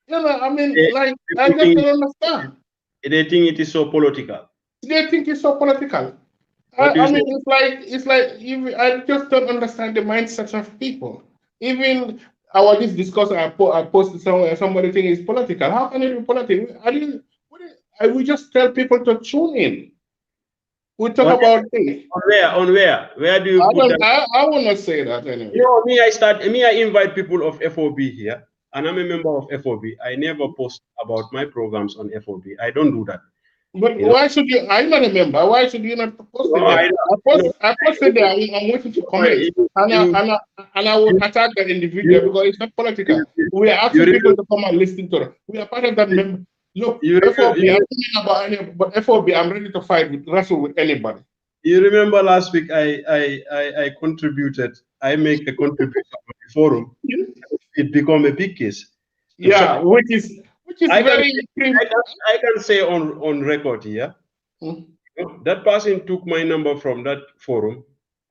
I mean, I just don't understand. They think it is so political. They think it's so political. I mean, it's like I just don't understand the mindset of people. Even this discussion I posted somewhere, somebody think it's political. How can it be political? We just tell people to tune in. We talk about things. On where? Where do you put that? I will not say that anyway. You know, I invite people of FOB here, and I'm a member of FOB. I never post about my programs on FOB. I don't do that. But why should you? I'm not a member. Why should you not post it there? I posted there. I'm waiting to comment, and I would attack that individual because it's not political. We are asking people to come and listen to us. We are part of that member. Look, FOB. I'm talking about any, but FOB. I'm ready to fight with wrestle with anybody. You remember last week I contributed. I make a contribution on the forum. It became a big case. Yeah, so, which is very. I can say on record here, that person took my number from that forum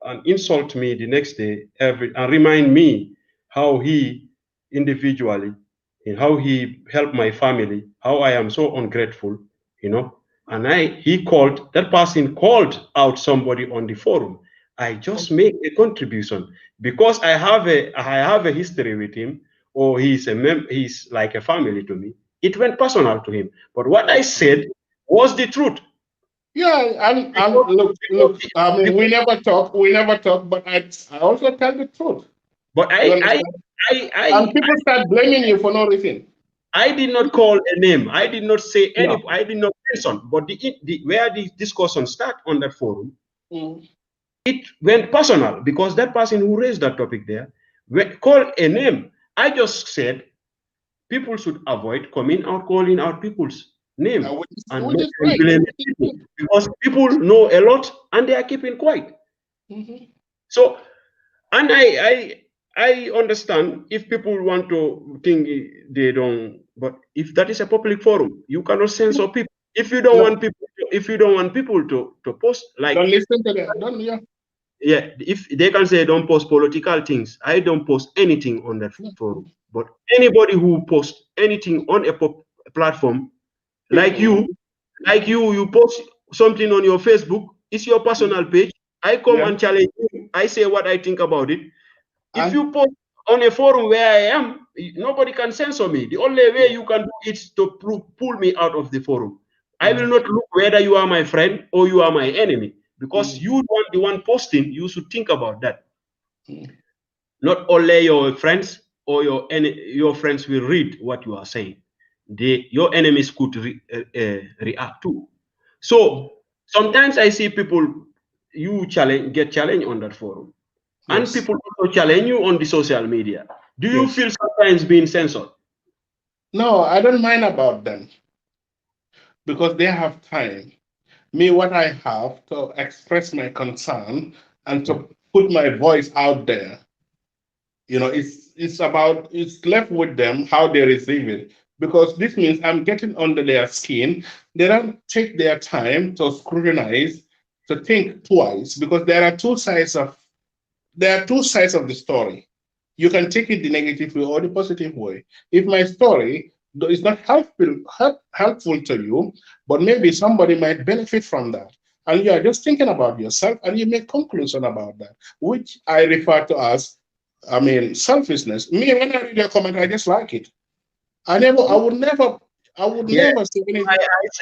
and insult me the next day and remind me how he individually and how he helped my family, how I am so ungrateful, you know. And that person called out somebody on the forum. I just make a contribution because I have a history with him, or he's like a family to me. It went personal to him. But what I said was the truth. Yeah, and look, I mean, we never talk, but I also tell the truth. But and people start blaming you for no reason. I did not call a name. I did not say any. No. I did not mention. But where the discussion started on that forum, it went personal because that person who raised that topic there called a name. I just said people should avoid coming out calling out people's name because people know a lot and they are keeping quiet. So, and I understand if people want to think they don't, but if that is a public forum, you cannot censor people. If you don't want people to post, like, don't listen to them. Yeah, if they can say don't post political things, I don't post anything on that forum. But anybody who posts anything on a platform, like you post something on your Facebook, it's your personal page. I come and challenge you. I say what I think about it. If you post on a forum where I am, nobody can censor me. The only way you can do it is to pull me out of the forum. I will not look whether you are my friend or you are my enemy, because you want the one posting. You should think about that. Not only your friends or your friends will read what you are saying. Your enemies could react too. So sometimes I see people get challenged on that forum. And people also challenge you on the social media. Do you feel sometimes being censored? No, I don't mind about them because they have time. Me, what I have to express my concern and to put my voice out there, it's left with them how they receive it. Because this means I'm getting under their skin. They don't take their time to scrutinize, to think twice, because there are two sides of the story. You can take it the negative way or the positive way. If my story is not helpful to you, but maybe somebody might benefit from that, and you are just thinking about yourself and you make conclusion about that, which I refer to as, selfishness. Me, when I read your comment, I just like it. I would never say anything.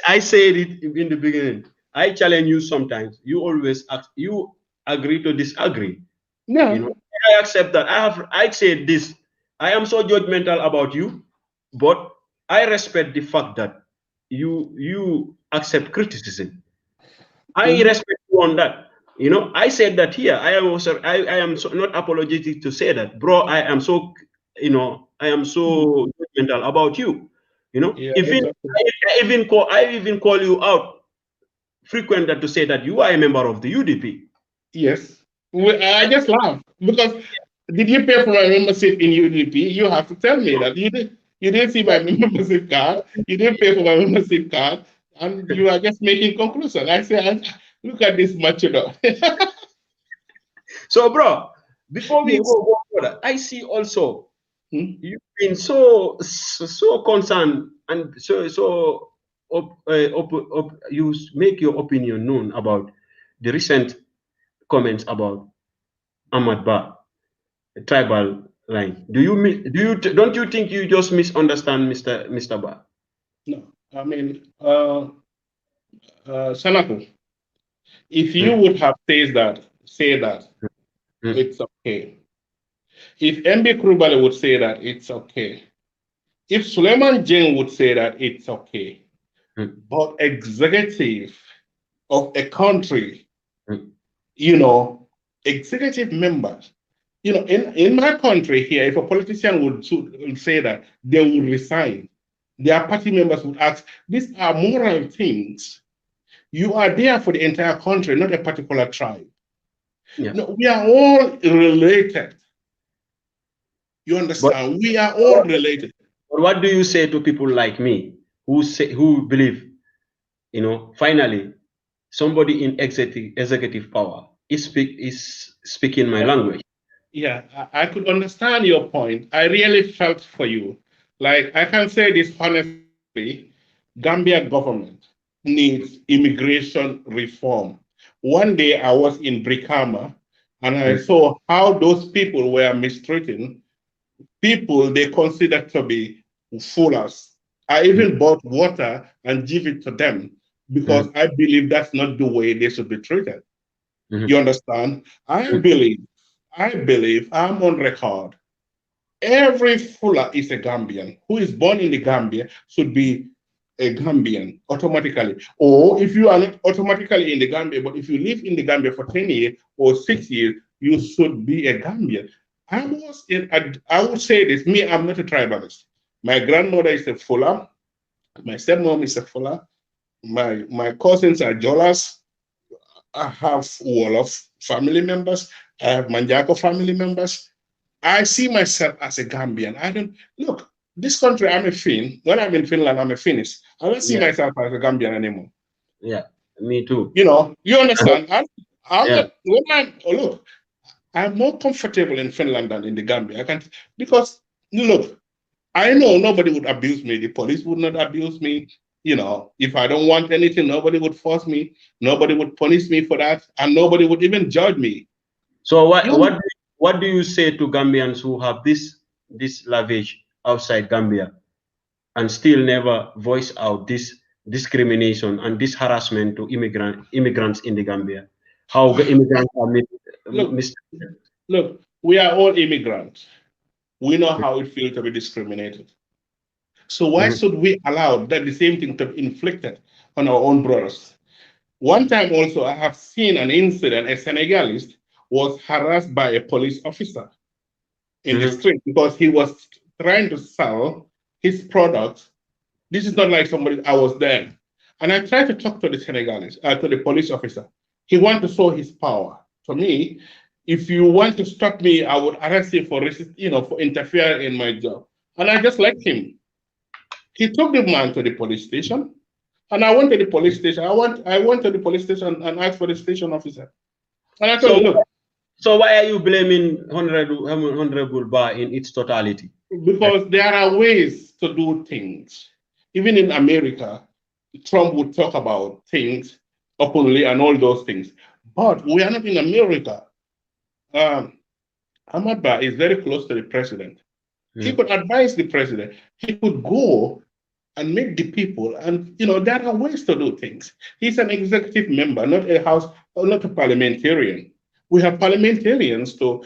I said it in the beginning. I challenge you sometimes. You always you agree to disagree. Yeah. I accept that. I said this. I am so judgmental about you, but I respect the fact that you accept criticism. I respect you on that. I said that here. I am not apologetic to say that, bro. I am so judgmental about you. I even call you out frequent that to say that you are a member of the UDP. Yes. I just laugh because did you pay for my membership in UDP? You have to tell me that you didn't see my membership card. You didn't pay for my membership card, and you are just making conclusion. I say, look at this macho. So, bro, before we go further, I see also you've been so concerned and you make your opinion known about the recent comments about Ahmad Ba, tribal line. Don't you think you just misunderstand Mr. Ba? No, Sanako, If you would have say that, it's okay. If MB Krubale would say that, it's okay. If Suleiman Jane would say that, it's okay. But executive of a country, executive members, in my country here, if a politician would say that, they would resign. Their party members would ask, these are moral things. You are there for the entire country, not a particular tribe. Yeah. No, we are all related. You understand? We are all related. But what do you say to people like me who believe, finally, somebody in executive power is speaking my language? Yeah, I could understand your point. I really felt for you. Like, I can say this honestly, Gambia government needs immigration reform. One day I was in Brikama and I saw how those people were mistreating people they considered to be foolers. I even bought water and give it to them because I believe that's not the way they should be treated. You understand? I believe I'm on record. Every Fuller is a Gambian. Who is born in the Gambia should be a Gambian automatically. Or if you are not automatically in the Gambia, but if you live in the Gambia for 10 years or 6 years, you should be a Gambian. I would say this, I'm not a tribalist. My grandmother is a Fuller. My stepmom is a Fuller. My cousins are Jolas. I have Wolof family members. I have Manjako family members. I see myself as a Gambian. I don't look. This country, I'm a Finn. When I'm in Finland, I'm a Finnish. I don't see myself as a Gambian anymore. Yeah, me too. You understand? I'm more comfortable in Finland than in the Gambia. Because look, I know nobody would abuse me. The police would not abuse me. If I don't want anything, nobody would force me. Nobody would punish me for that, and nobody would even judge me. So what do you say to Gambians who have this lavish outside Gambia and still never voice out this discrimination and this harassment to immigrants in the Gambia? How immigrants are mistreated? Look, we are all immigrants. We know how it feels to be discriminated. So why should we allow that the same thing to be inflicted on our own brothers? One time also, I have seen an incident, a Senegalese was harassed by a police officer in the street because he was trying to sell his products. This is not like somebody, I was there. And I tried to talk to the Senegalese, to the police officer. He wanted to show his power. To me, if you want to stop me, I would arrest you for interfering in my job. And I just let him. He took the man to the police station, and I went to the police station. I went to the police station and asked for the station officer. And I told him, look. So why are you blaming Honorable Ba in its totality? Because there are ways to do things. Even in America, Trump would talk about things openly and all those things. But we are not in America. Ahmad Ba is very close to the president. He could advise the president. He could go and meet the people. And, there are ways to do things. He's an executive member, not a parliamentarian. We have parliamentarians to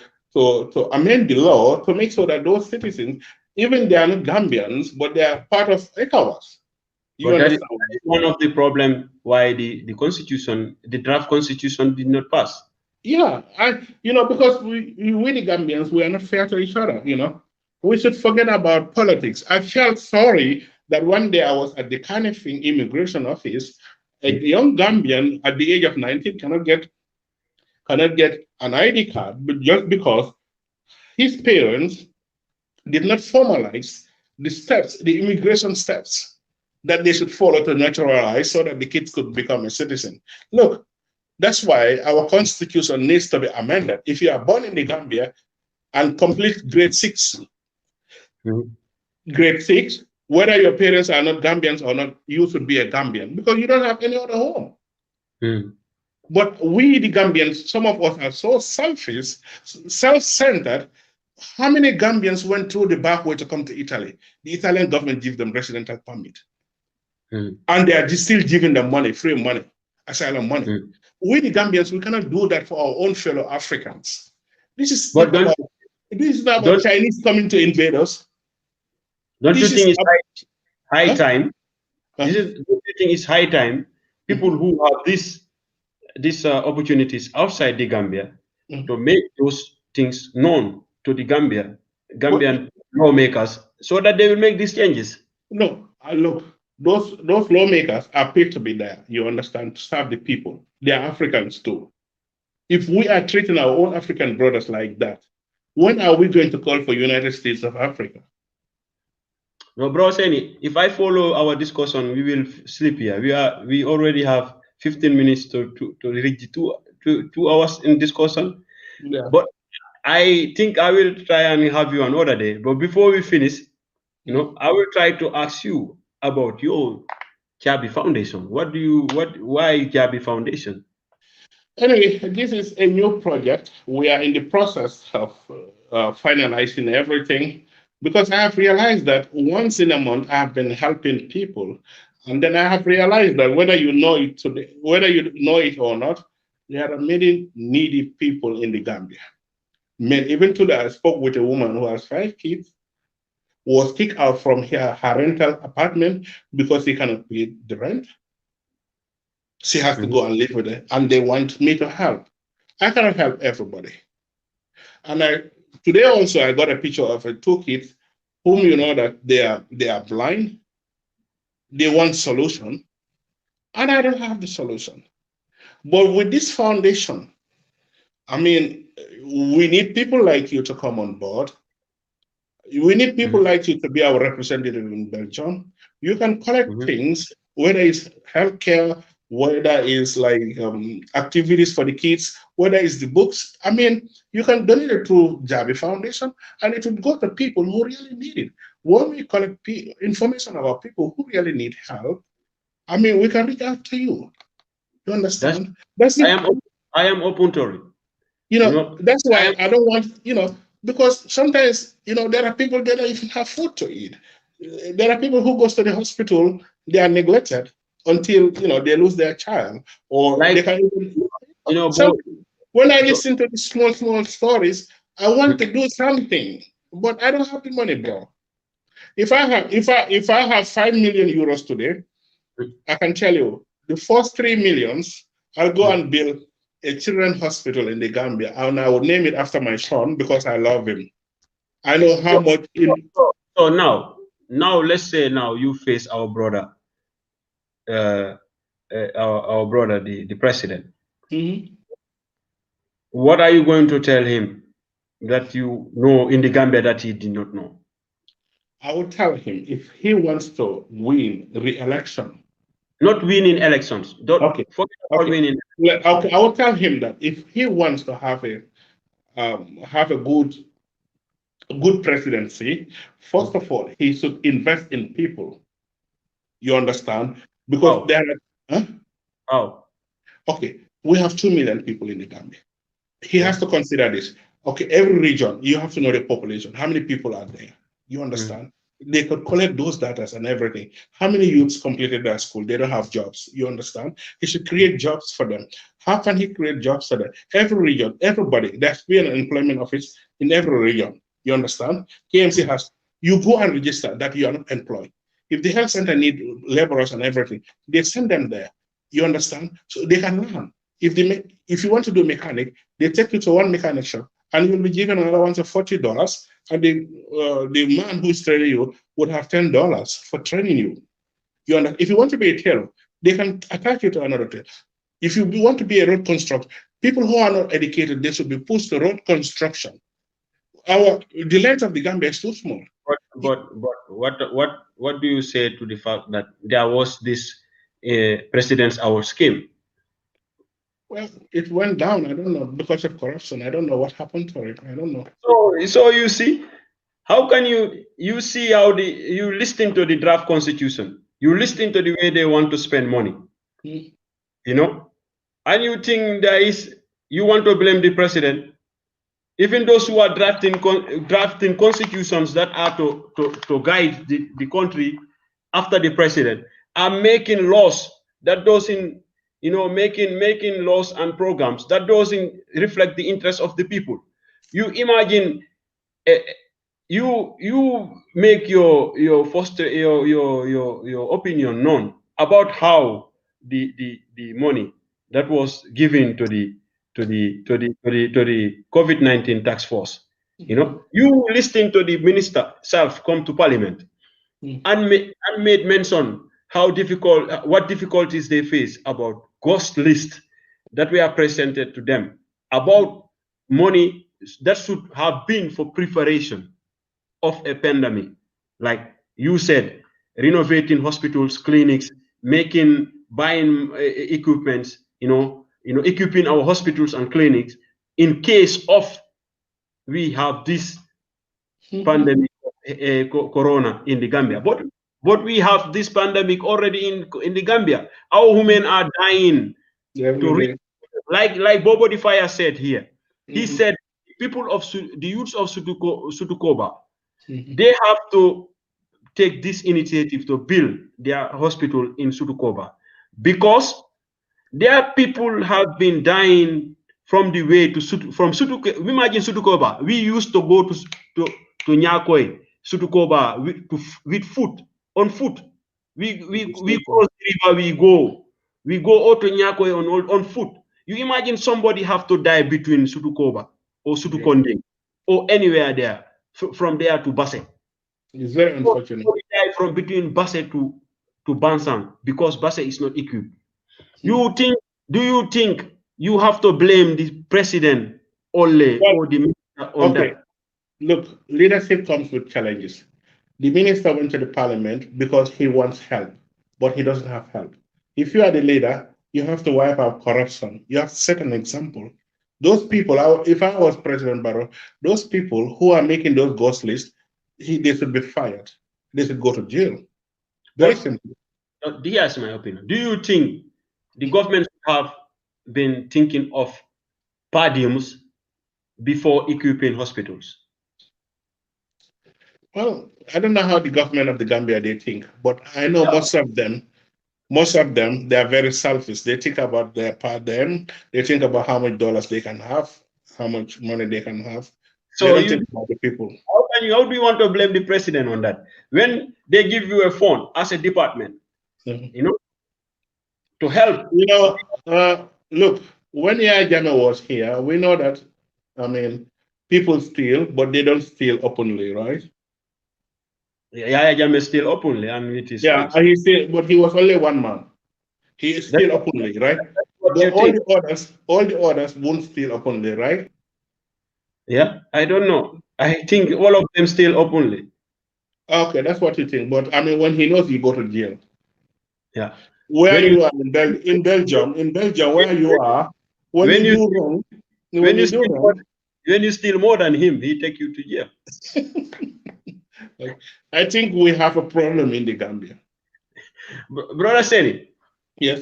amend the law to make sure that those citizens, even they are not Gambians, but they are part of ECOWAS. That is one of the problems why the draft constitution did not pass. Yeah, because we the Gambians, we are not fair to each other, We should forget about politics. I felt sorry that one day I was at the Kanifing immigration office. A young Gambian at the age of 19 cannot get an ID card, but just because his parents did not formalize the immigration steps that they should follow to naturalize so that the kids could become a citizen. Look, that's why our constitution needs to be amended. If you are born in the Gambia and complete grade 6, whether your parents are not Gambians or not, you should be a Gambian because you don't have any other home. But we, the Gambians, some of us are so selfish, self-centered. How many Gambians went through the back way to come to Italy? The Italian government gives them residential permit. And they are still giving them money, free money. asylum money. We, the Gambians, we cannot do that for our own fellow Africans. This is But not about Chinese coming to invade us. Don't you think it's high time? Huh? Don't you think it's high time people who have these opportunities outside the Gambia to make those things known to the Gambian lawmakers, so that they will make these changes? No, look, those lawmakers are paid to be there, you understand, to serve the people. They are Africans too. If we are treating our own African brothers like that, when are we going to call for United States of Africa? No, bro, Sainey, if I follow our discussion, we will sleep here. We already have 15 minutes to reach 2 hours in discussion. Yeah. But I think I will try and have you another day. But before we finish, I will try to ask you about your Jabbie Foundation. Why Jabbie Foundation? Anyway, this is a new project. We are in the process of finalizing everything, because I have realized that once in a month I have been helping people, and then I have realized that whether you know it or not, there are many needy people in the Gambia. Even today, I spoke with a woman who has 5 kids, was kicked out from her rental apartment because she cannot pay the rent. She has to go and live with it, and they want me to help. I cannot help everybody. And today also I got a picture of 2 kids whom you know that they are blind. They want solution, and I don't have the solution. But with this foundation, I mean, we need people like you to come on board. We need people like you to be our representative in Belgium. You can collect things, whether it's healthcare, whether it's like activities for the kids, whether it's the books. I mean, you can donate it to Jabbie Foundation, and it will go to people who really need it. When we collect information about people who really need help, I mean, we can reach out to you. You understand? I am open to it. That's why I don't want, because sometimes, there are people that don't even have food to eat. There are people who goes to the hospital, they are neglected until, they lose their child, or they can even, when I listen to the small stories, I want to do something, but I don't have the money, bro. If I have 5 million euros today, I can tell you the first 3 millions, I'll go and build a children's hospital in the Gambia, and I will name it after my son because I love him. I know how much. So now let's say now you face our brother, our brother, the president. What are you going to tell him that you know in the Gambia that he did not know? I will tell him if he wants to win re-election. Not winning elections. Okay. Winning. Okay. I will tell him that if he wants to have a good presidency, first of all, he should invest in people. You understand? Because okay, we have 2 million people in the Gambia. He has to consider this. Okay, every region, you have to know the population. How many people are there? You understand? They could collect those data and everything. How many youths completed their school? They don't have jobs. You understand? He should create jobs for them. How can he create jobs for them? Every region, everybody, there's been an employment office in every region. You understand? KMC has, you go and register that you are not employed. If the health center need laborers and everything, they send them there. You understand? So they can learn. If you want to do mechanic, they take you to one mechanic shop, and you'll be given another one of $40, and the man who is training you would have $10 for training you. You understand? If you want to be a tailor, they can attach you to another tailor. If you want to be a road constructor, people who are not educated, they should be pushed to road construction. The length of the Gambia is too small. But what do you say to the fact that there was this president's hour scheme? Well, it went down. I don't know, because of corruption. I don't know what happened to it. I don't know. So you see, how can you see how you listen to the draft constitution? You listen to the way they want to spend money. And you think you want to blame the president. Even those who are drafting constitutions that are to guide the country after the president are making laws that doesn't making laws and programs that doesn't reflect the interests of the people. You imagine, you make your opinion known about how the money that was given to the COVID-19 task force. You listening to the minister self come to parliament and made mention what difficulties they face about ghost list that were presented to them about money that should have been for preparation of a pandemic. Like you said, renovating hospitals, clinics, buying equipments, equipping our hospitals and clinics in case of we have this pandemic, corona in the Gambia. But we have this pandemic already in the Gambia. Our women are dying. Like Bobo the Fire said here. He said people of the youths of Sutukoba, they have to take this initiative to build their hospital in Sutukoba because their people have been dying from the way to from Sutukoba. Imagine Sutukoba. We used to go to Nyakoi, Sutukoba with foot on foot. We cross the river. We go out to Nyakoi on foot. You imagine somebody have to die between Sutukoba or Sutukonding or anywhere there from there to Basse. It's very unfortunate. Die from between Basse to Bansang because Basse is not equipped. Do you think you have to blame the president only or the minister on that? Look, leadership comes with challenges. The minister went to the parliament because he wants help, but he doesn't have help. If you are the leader, you have to wipe out corruption. You have to set an example. Those people, if I was President Barrow, those people who are making those ghost lists, they should be fired. They should go to jail. Very simple. Here's my opinion. Do you think the government have been thinking of podiums before equipping hospitals? Well, I don't know how the government of the Gambia they think, but I know most of them, they are very selfish. They think about their part them. They think about how much dollars they can have, how much money they can have. So they don't think about the people. How do you want to blame the president on that? When they give you a phone as a department, to help. Look, when Yaya Jammeh was here, we know that, people steal, but they don't steal openly, right? Yaya Jammeh steal openly and with his friends. He still, but he was only one man. He is still openly, right? But all the others won't steal openly, right? Yeah, I don't know. I think all of them steal openly. Okay, that's what you think. But when he knows, you go to jail. Yeah. Where you are in Belgium, where you are, when you steal more than him, he take you to jail. I think we have a problem in the Gambia. Brother Sainey, yes,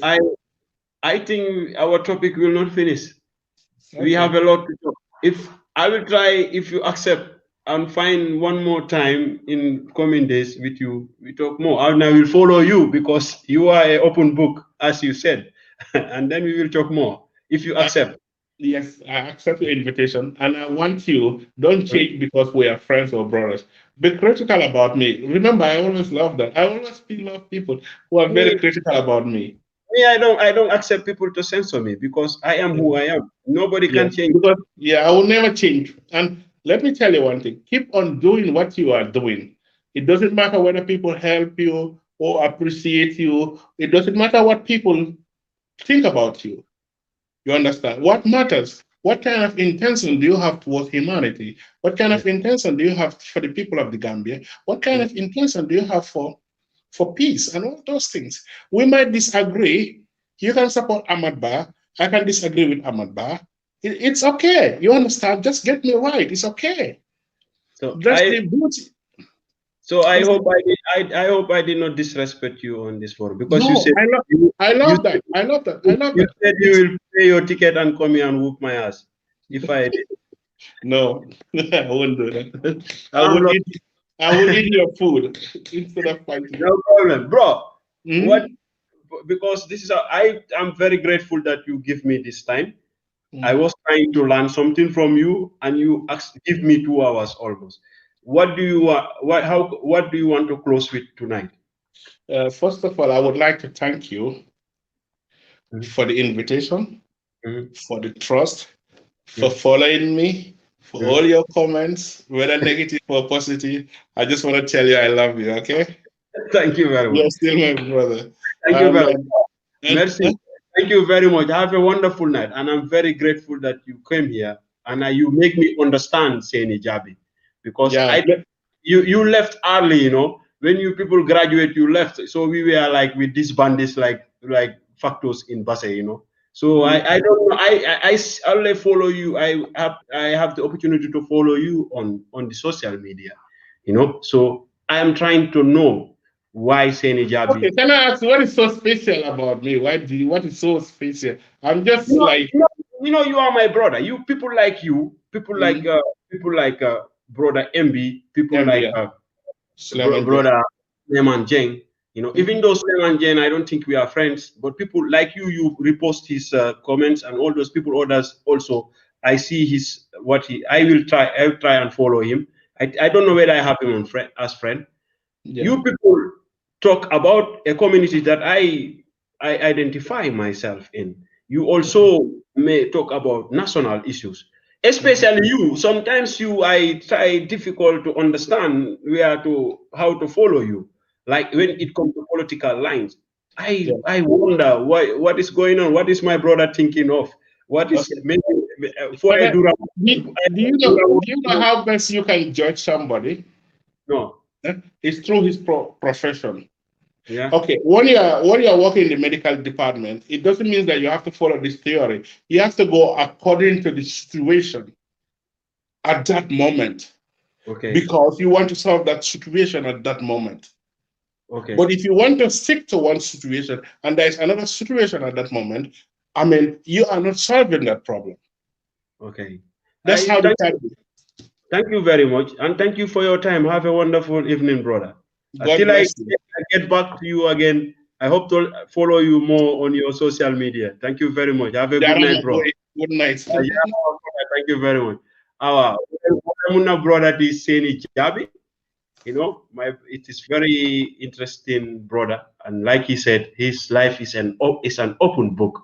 I think our topic will not finish. Okay. We have a lot to talk. I will try, if you accept, and find one more time in coming days with you, we talk more. And I will follow you because you are an open book, as you said. And then we will talk more, if you accept. Yes, I accept your invitation. And I want you, don't change because we are friends or brothers. Be critical about me. Remember, I always love that. I always love people who are very critical about me. I don't accept people to censor me because I am who I am. Nobody can change. Because, I will never change. And let me tell you one thing. Keep on doing what you are doing. It doesn't matter whether people help you or appreciate you. It doesn't matter what people think about you. You understand? What matters? What kind of intention do you have towards humanity? What kind of intention do you have for the people of the Gambia? What kind of intention do you have for peace and all those things? We might disagree. You can support Ahmad Ba. I can disagree with Ahmad Ba. It's okay. You understand? Just get me right. It's okay. So I hope I did not disrespect you on this forum because you said I love that. You said you will pay your ticket and come here and whoop my ass. If I did. No, I won't do that. I will eat your food instead of fighting. No problem, bro. because this is I'm very grateful that you give me this time. I was trying to learn something from you, and you give me 2 hours almost. What do you what do you want to close with tonight? First of all, I would like to thank you for the invitation, for the trust, for following me, for all your comments, whether negative or positive. I just want to tell you I love you, okay? Thank you very much. You're still my brother. Thank you very much. Merci. Thank you very much. Have a wonderful night. And I'm very grateful that you came here and you make me understand Sainey Jabbie. Because you left early, you know. When you people graduate, you left. So we were like with these bandits like factors in Basse, you know. So I don't know. I only follow you. I have the opportunity to follow you on the social media, you know. So I am trying to know why Sainey Jabbie. Okay, can I ask what is so special about me? What is so special? I'm just you know, you are my brother. You people like brother MB, people like brother Sleman Jeng. You know, even though Sleman Jeng, I don't think we are friends, but people like you repost his comments, and all those people, others also. I see I will try and follow him. I don't know whether I have him as friend. You people talk about a community that I identify myself in. You also may talk about national issues, especially you. Sometimes I try difficult to understand how to follow you. Like when it comes to political lines, I wonder what is going on. What is my brother thinking of? What is maybe for a do you know how best you can judge somebody? No. It's through his profession. Yeah. Okay. When you're working in the medical department, it doesn't mean that you have to follow this theory. You have to go according to the situation at that moment. Okay. Because you want to solve that situation at that moment. Okay. But if you want to stick to one situation and there's another situation at that moment, I mean, you are not solving that problem. Okay. That's how the time is. Thank you very much. And thank you for your time. Have a wonderful evening, brother. Until I get back to you again, I hope to follow you more on your social media. Thank you very much. Have a good night, bro. Good night. Thank you very much. Our brother is Sainey Jabbie. You know, it is very interesting, brother. And like he said, his life is an open book.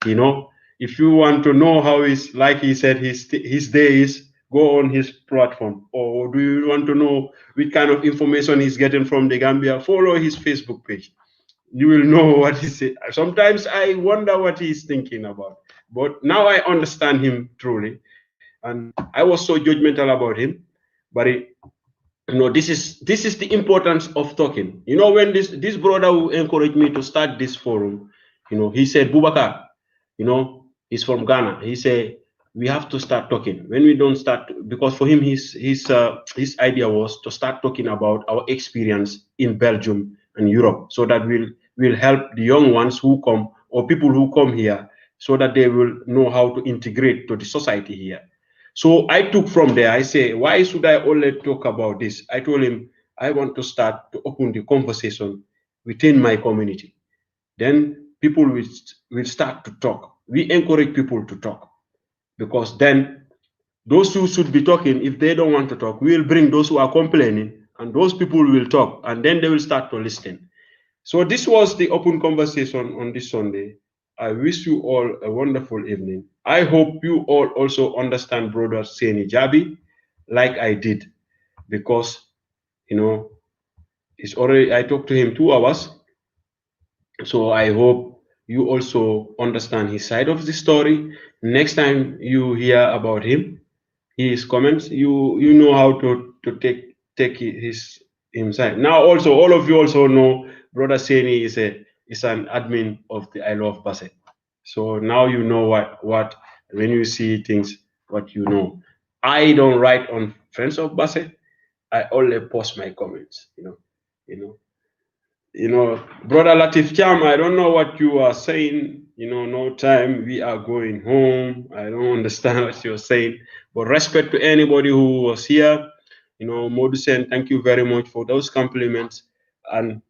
You know, if you want to know how like he said, his day is, go on his platform. Or do you want to know which kind of information he's getting from the Gambia? Follow his Facebook page. You will know what he said. Sometimes I wonder what he's thinking about. But now I understand him truly. And I was so judgmental about him. But this is the importance of talking. You know, when this brother who encouraged me to start this forum, you know, he said, Bubakar, you know, he's from Ghana. He said, we have to start talking. When we don't start, because for him, his idea was to start talking about our experience in Belgium and Europe, so that we'll help the young ones who come, or people who come here, so that they will know how to integrate to the society here. So I took from there, I say, why should I only talk about this? I told him, I want to start to open the conversation within my community. Then people will start to talk. We encourage people to talk, because then those who should be talking, if they don't want to talk, we will bring those who are complaining, and those people will talk, and then they will start to listen. So this was the open conversation on this Sunday. I wish you all a wonderful evening. I hope you all also understand brother Sainey Jabbie like I did, because, you know, I talked to him 2 hours. So I hope you also understand his side of the story. Next time you hear about his comments, you know how to take his side. Now also, all of you also know brother Sainey is an admin of the I Love Basse. So now you know what when you see things, what you know. I don't write on Friends of Basse. I only post my comments, brother Latif Cham, I don't know what you are saying. No time. We are going home. I don't understand what you're saying. But respect to anybody who was here. Modusen, thank you very much for those compliments. And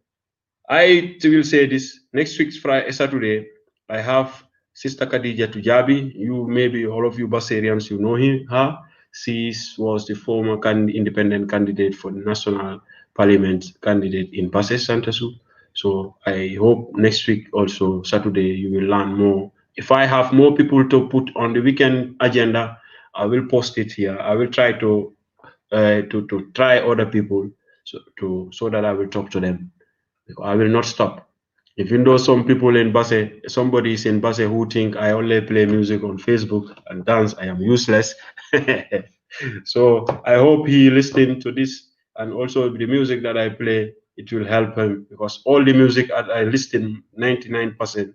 I will say this next week's Friday, Saturday, I have Sister Khadija Jabbie. You maybe all of you Bassarians, you know her. She was the former independent candidate for national parliament candidate in Basse Santasu. So I hope next week also Saturday you will learn more. If I have more people to put on the weekend agenda, I will post it here. I will try to try other people so that I will talk to them. I will not stop. Even though some people in Basse, somebody is in Basse who think I only play music on Facebook and dance, I am useless. So I hope he listened to this, and also the music that I play, it will help him, because all the music I listen 99%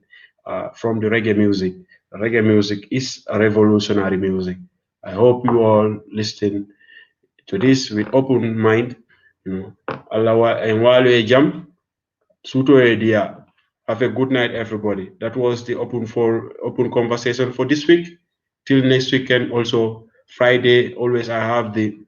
from the reggae music. Reggae music is a revolutionary music. I hope you all listen to this with open mind. Allah and while we jump, Suto idea. Have a good night, everybody. That was the open conversation for this week. Till next weekend, also Friday. Always I have the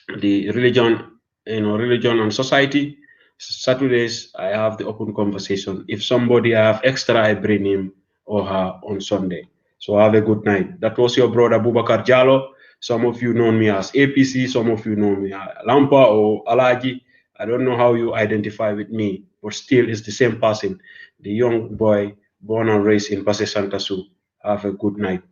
religion, religion and society. Saturdays I have the open conversation. If somebody I have extra, I bring him or her on Sunday. So have a good night. That was your brother Bubakar Jallo. Some of you know me as APC. Some of you know me as Lampa or Alaji. I don't know how you identify with me, but still it's the same person, the young boy born and raised in Basse Santasu. Have a good night.